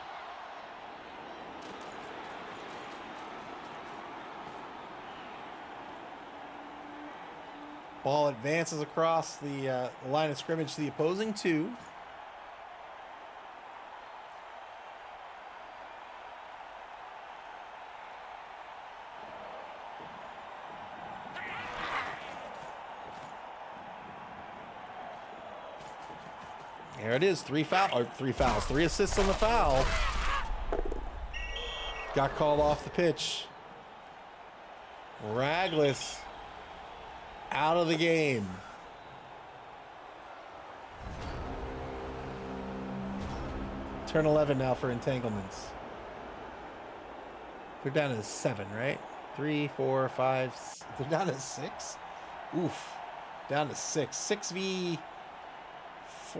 A: Ball advances across the line of scrimmage to the opposing 2. There it is, 3 fouls, 3 assists on the foul. Got called off the pitch. Ragless out of the game. Turn 11 now for Entanglements. They're down to 7, right? 3, 4, 5. They're down to 6. Oof. Down to 6. 6v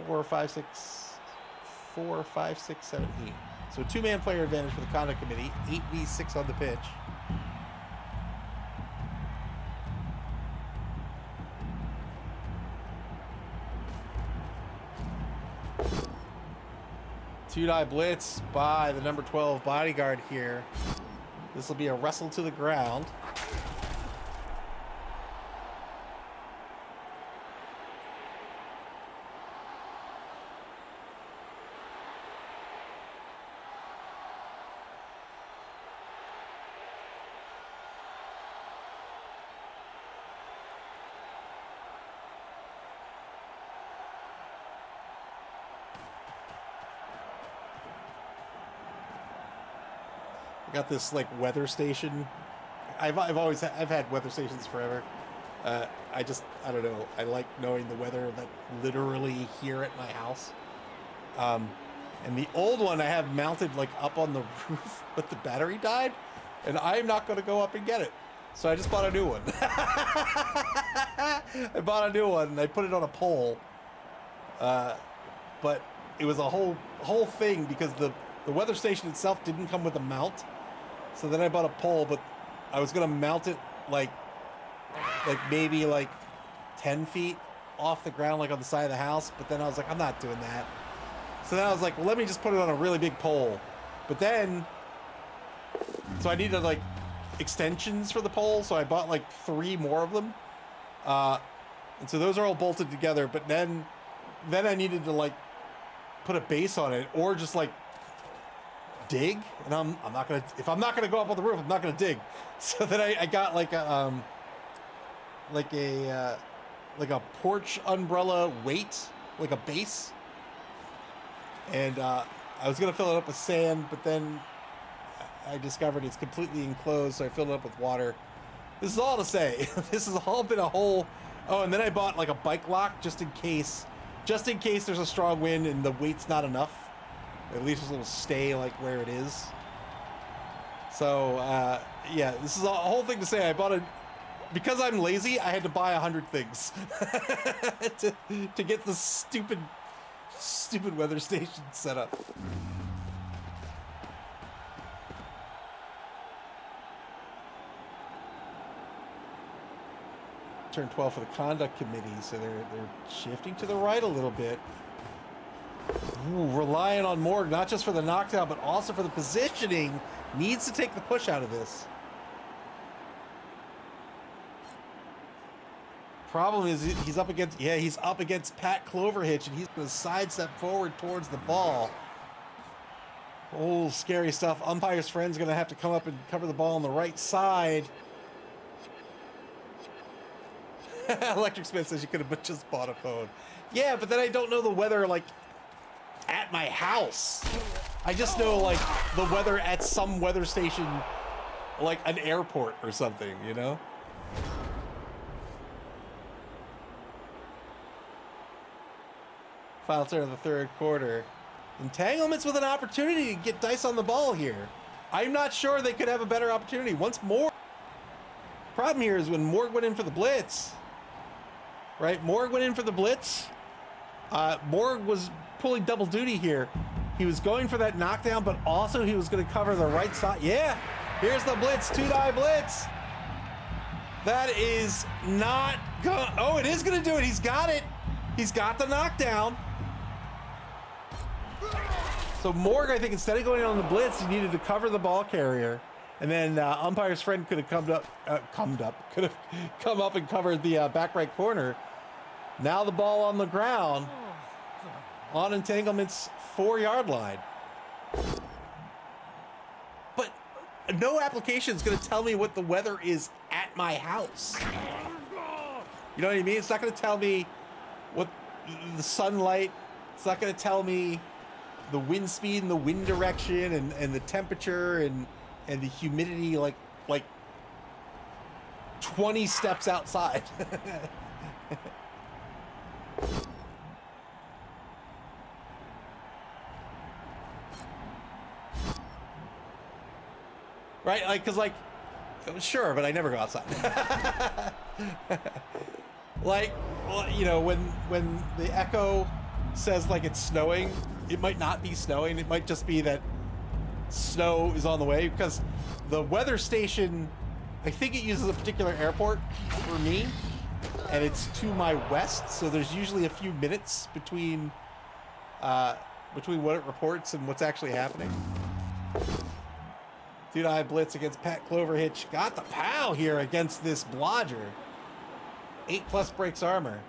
A: 4, 5, 6, 4, 5, 6, 7, 8. So 2-man player advantage for the conduct committee. 8v6 on the pitch. Two-die blitz by the number 12 bodyguard here. This will be a wrestle to the ground. I got this like weather station. I've had weather stations forever. I don't know. I like knowing the weather that literally here at my house. And the old one I have mounted like up on the roof, but the battery died, and I'm not going to go up and get it. So I just bought a new one. I bought a new one and I put it on a pole. But it was a whole thing because the weather station itself didn't come with a mount. So then I bought a pole, but I was gonna mount it like maybe like 10 feet off the ground, like on the side of the house. But then I was like, I'm not doing that. So then I was like, well, let me just put it on a really big pole. But then, so I needed like extensions for the pole. So I bought like 3 more of them. And so those are all bolted together. But then I needed to like put a base on it or just like dig, and I'm not gonna, if I'm not gonna go up on the roof, I'm not gonna dig. So then I got like a porch umbrella weight, like a base, and I was gonna fill it up with sand, but then I discovered it's completely enclosed, so I filled it up with water. This is all to say, this has all been a whole. Oh, and then I bought like a bike lock just in case there's a strong wind and the weight's not enough. At least it'll stay like where it is. So yeah, this is a whole thing to say. I bought because I'm lazy, I had to buy 100 things to get this stupid weather station set up. Turn 12 for the conduct committee, so they're shifting to the right a little bit. Ooh, relying on Morg, not just for the knockdown, but also for the positioning. Needs to take the push out of this. Problem is he's up against Pat Cloverhitch, and he's going to sidestep forward towards the ball. Oh, scary stuff. Umpire's friend's going to have to come up and cover the ball on the right side. Electric Smith says you could have just bought a phone. Yeah, but then I don't know the weather, like, at my house. I just know like the weather at some weather station, like an airport or something, you know? Final turn of the third quarter. Entanglements with an opportunity to get dice on the ball here. I'm not sure they could have a better opportunity. Once more. Problem here is when Morg went in for the blitz. Right? Morg went in for the blitz. Morg was pulling double duty here. He was going for that knockdown, but also he was going to cover the right side. Yeah, here's the blitz, 2-die blitz. That is not good. Oh, it is going to do it. He's got it. He's got the knockdown. So Morg, I think, instead of going on the blitz, he needed to cover the ball carrier. And then umpire's friend could have come up and covered the back right corner. Now the ball on the ground on Entanglement's 4-yard line. But no application is going to tell me what the weather is at my house. You know what I mean? It's not going to tell me what the sunlight. It's not going to tell me the wind speed and the wind direction and the temperature and the humidity like 20 steps outside. Right? Like, cause like, sure, but I never go outside. Like, you know, when the echo says like it's snowing, it might not be snowing. It might just be that snow is on the way, because the weather station, I think it uses a particular airport for me, and it's to my west, so there's usually a few minutes between what it reports and what's actually happening. Dude-Eye blitz against Pat Cloverhitch. Got the POW here against this Blodger. 8+ breaks armor.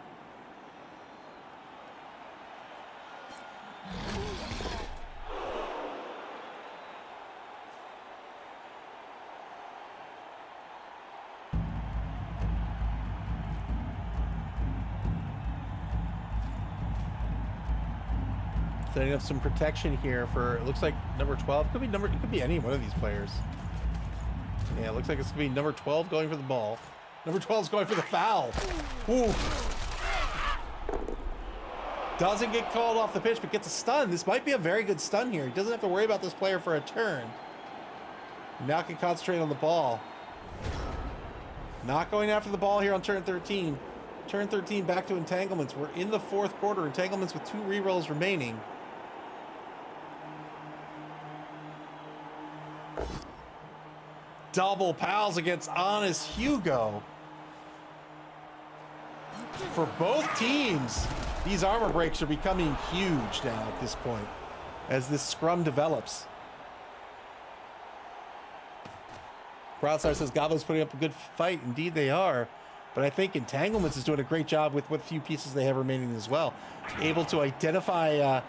A: Setting up some protection here for, it looks like number 12. It could be any one of these players. Yeah, it looks like it's gonna be number 12 going for the ball. Number 12 is going for the foul. Ooh. Doesn't get called off the pitch, but gets a stun. This might be a very good stun here. He doesn't have to worry about this player for a turn. Now can concentrate on the ball. Not going after the ball here on turn 13. Turn 13 back to Entanglements. We're in the fourth quarter. Entanglements with 2 rerolls remaining. Double pals against Honest Hugo. For both teams, these armor breaks are becoming huge now at this point as this scrum develops. Crowdstar says Gavo's putting up a good fight. Indeed they are. But I think Entanglements is doing a great job with what few pieces they have remaining as well. Able to identify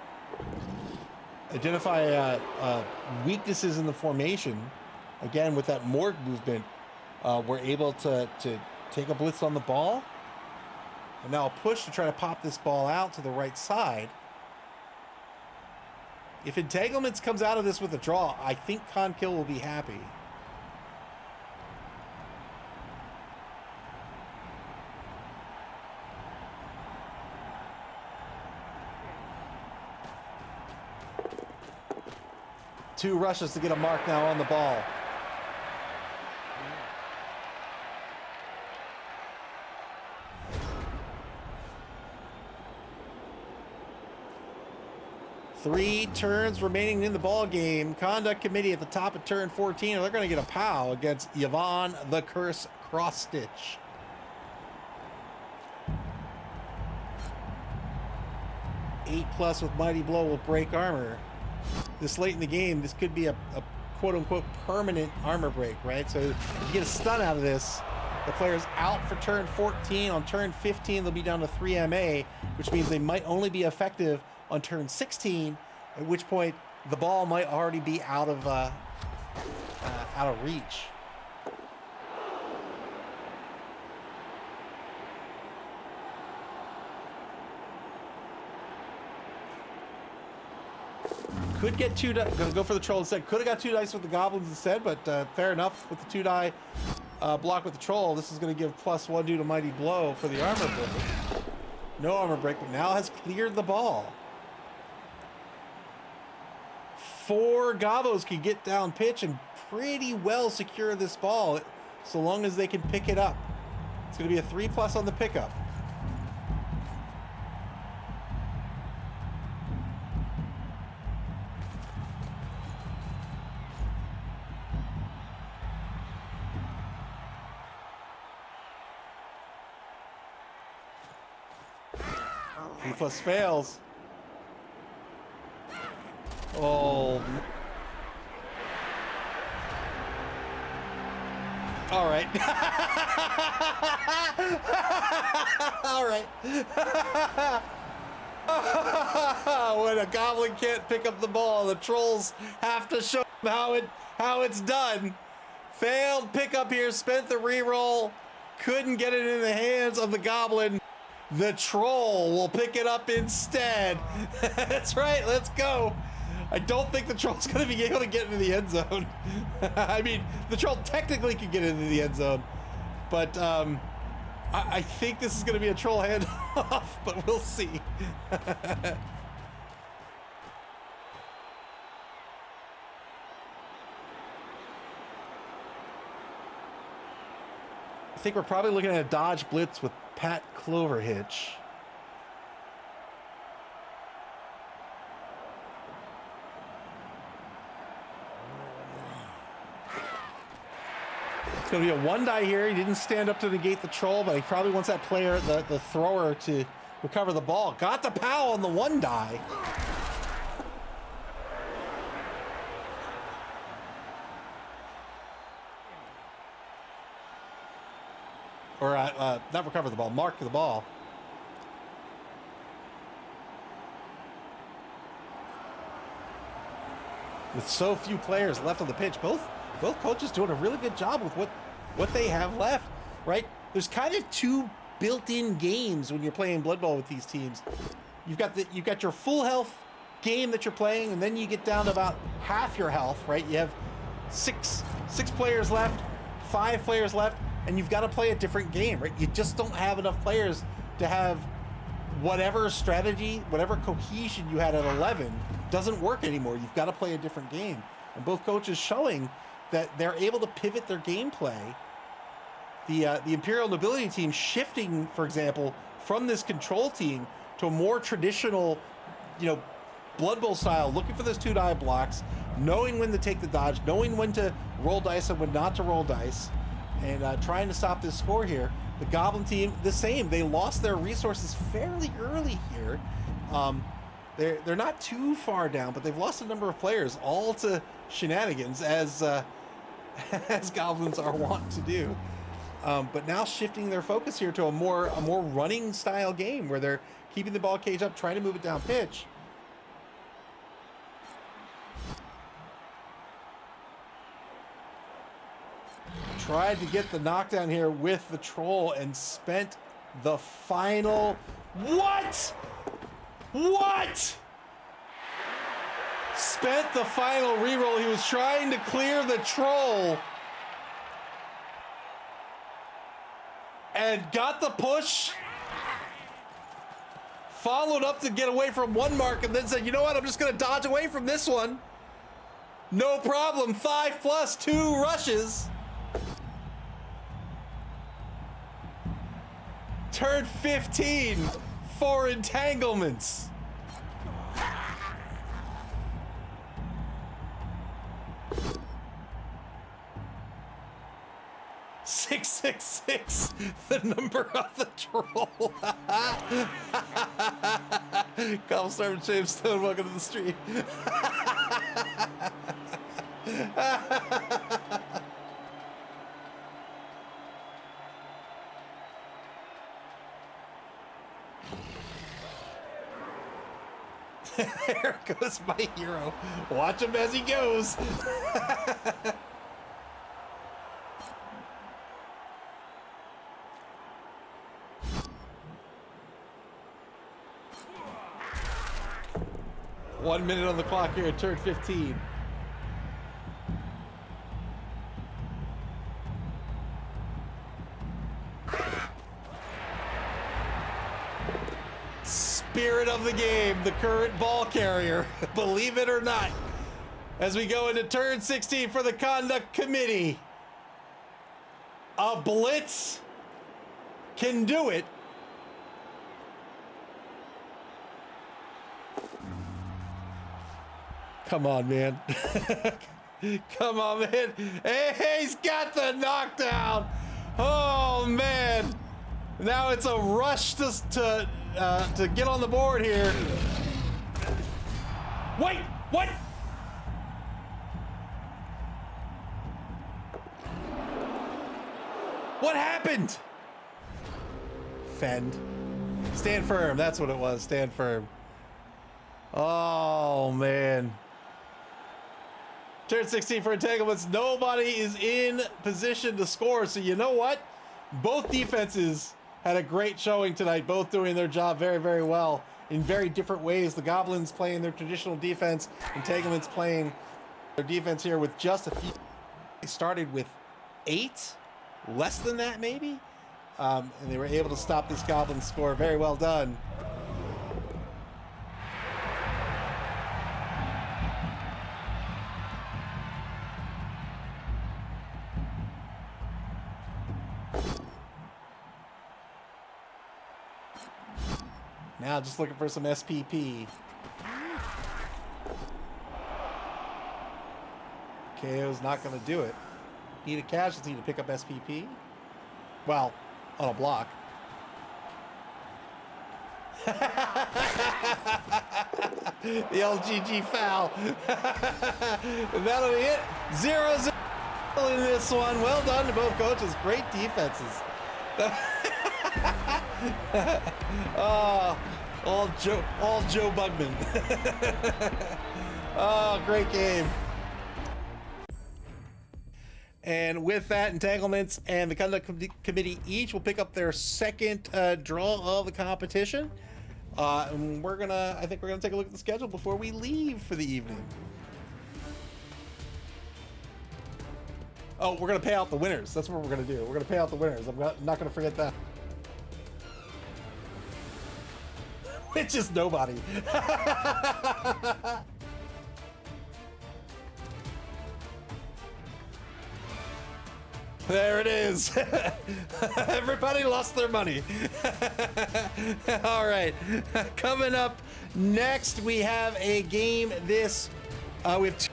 A: weaknesses in the formation. Again, with that morgue movement, we're able to take a blitz on the ball. And now a push to try to pop this ball out to the right side. If Entanglements comes out of this with a draw, I think Conkill will be happy. Two rushes to get a mark now on the ball. Three turns remaining in the ball game. Conduct committee at the top of turn 14. They're going to get a POW against Yvonne the Curse Cross Stitch. Eight plus with Mighty Blow will break armor. This late in the game, this could be a quote-unquote permanent armor break, right? So if you get a stun out of this, the player's out for turn 14. On turn 15, they'll be down to 3 MA, which means they might only be effective on turn 16, at which point the ball might already be out of reach. Could get two, gonna go for the troll instead. Could have got 2 dice with the goblins instead, but fair enough with the 2 die block with the troll. This is gonna give +1 due to Mighty Blow for the armor break. No armor break, but now has cleared the ball. 4 Gavos can get down pitch and pretty well secure this ball so long as they can pick it up. It's gonna be a 3+ on the pickup. Plus fails. Oh. All right. All right. When a goblin can't pick up the ball, the trolls have to show them how it's done. Failed pickup here, spent the reroll, couldn't get it in the hands of the goblin. The troll will pick it up instead. That's right, let's go. I don't think the troll's gonna be able to get into the end zone. I mean, the troll technically could get into the end zone, but I think this is gonna be a troll handoff, but we'll see. I think we're probably looking at a dodge blitz with Pat Cloverhitch. It's going to be a 1-die here. He didn't stand up to negate the troll, but he probably wants that player, the thrower, to recover the ball. Got the POW on the 1-die. Or not recover the ball, mark the ball. With so few players left on the pitch, both coaches doing a really good job with what they have left, right? There's kind of two built-in games when you're playing Blood Bowl with these teams. You've got your full health game that you're playing, and then you get down to about half your health, right? You have six players left, 5 players left, and you've got to play a different game, right? You just don't have enough players to have whatever strategy, whatever cohesion you had at 11 doesn't work anymore. You've got to play a different game. And both coaches showing that they're able to pivot their gameplay. The Imperial Nobility team shifting, for example, from this control team to a more traditional, Blood Bowl style, looking for those 2-die blocks, knowing when to take the dodge, knowing when to roll dice and when not to roll dice, and trying to stop this score here. The Goblin team, the same. They lost their resources fairly early here. They're not too far down, but they've lost a number of players, all to shenanigans, as Goblins are wont to do. But now shifting their focus here to a more running style game where they're keeping the ball cage up, trying to move it down pitch. Tried to get the knockdown here with the troll and spent the final... What? Spent the final reroll. He was trying to clear the troll. And got the push. Followed up to get away from one mark and then said, you know what? I'm just going to dodge away from this one. No problem. 5+2 rushes. Turn 15 for Entanglements. "666, the number of the troll." Cobblestorm and James Stone, welcome to the stream. There goes my hero. Watch him as he goes. One minute on the clock here at turn 15. Spirit of the game, the current ball carrier, believe it or not, as we go into turn 16 for the conduct committee. A blitz can do it. Come on, man. Come on, man. Hey, he's got the knockdown. Oh, man. Now it's a rush to get on the board here. Wait, what? What happened? Fend. Stand firm, that's what it was, stand firm. Oh, man. Turn 16 for Entanglements. Nobody is in position to score, so you know what? Both defenses had a great showing tonight, both doing their job very, very well in very different ways. The Goblins playing their traditional defense, Entanglements playing their defense here with just a few. They started with 8, less than that maybe, and they were able to stop this Goblin score. Very well done. Now just looking for some SPP. KO's not going to do it. Need a casualty to pick up SPP. Well, on a block. The LGG foul. That'll be it. 0-0 in this one. Well done to both coaches. Great defenses. All Joe Bugman. Oh, great game. And with that, Entanglements and the Conduct Committee each will pick up their second draw of the competition. And I think we're gonna take a look at the schedule before we leave for the evening. Oh, we're gonna pay out the winners. That's what we're gonna do. We're gonna pay out the winners. I'm not gonna forget that. It's just nobody. There it is. Everybody lost their money. All right. Coming up next, we have a game we have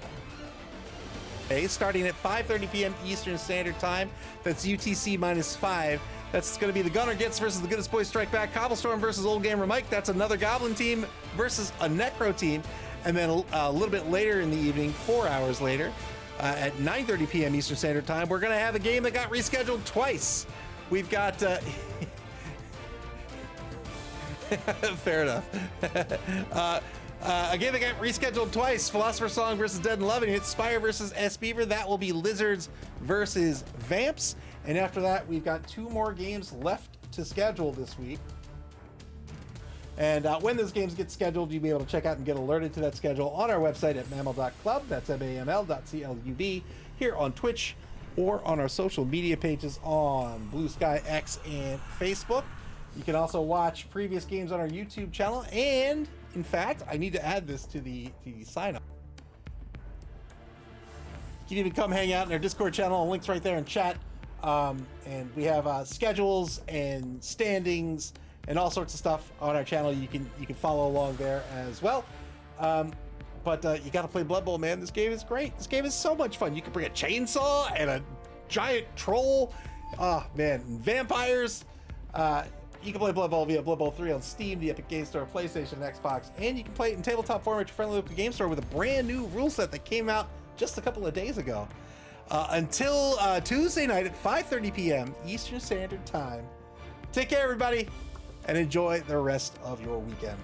A: two starting at 5:30 p.m. Eastern Standard Time. That's UTC -5. That's going to be the Gunner Gets versus the Goodest Boys Strike Back. Cobblestorm versus Old Gamer Mike. That's another Goblin team versus a Necro team. And then a little bit later in the evening, 4 hours later, at 9:30 p.m. Eastern Standard Time, we're going to have a game that got rescheduled twice. We've got... fair enough. A game that got rescheduled twice. Philosopher's Song versus Dead and Loving. It's Spire versus S Beaver. That will be Lizards versus Vamps. And after that, we've got 2 more games left to schedule this week. And when those games get scheduled, you'll be able to check out and get alerted to that schedule on our website at maml.club. That's maml.club. Here on Twitch or on our social media pages on Blue Sky, X, and Facebook. You can also watch previous games on our YouTube channel. And in fact, I need to add this to the sign up. You can even come hang out in our Discord channel. Links right there in chat. And we have schedules and standings and all sorts of stuff on our channel. You can follow along there as well. But you got to play Blood Bowl, man. This game is great. This game is so much fun. You can bring a chainsaw and a giant troll. Oh man, vampires. You can play Blood Bowl via Blood Bowl 3 on Steam, the Epic Games Store, PlayStation, and Xbox, and you can play it in tabletop format at your friendly local game store with a brand new rule set that came out just a couple of days ago. Until Tuesday night at 5:30 p.m. Eastern Standard Time. Take care, everybody, and enjoy the rest of your weekend.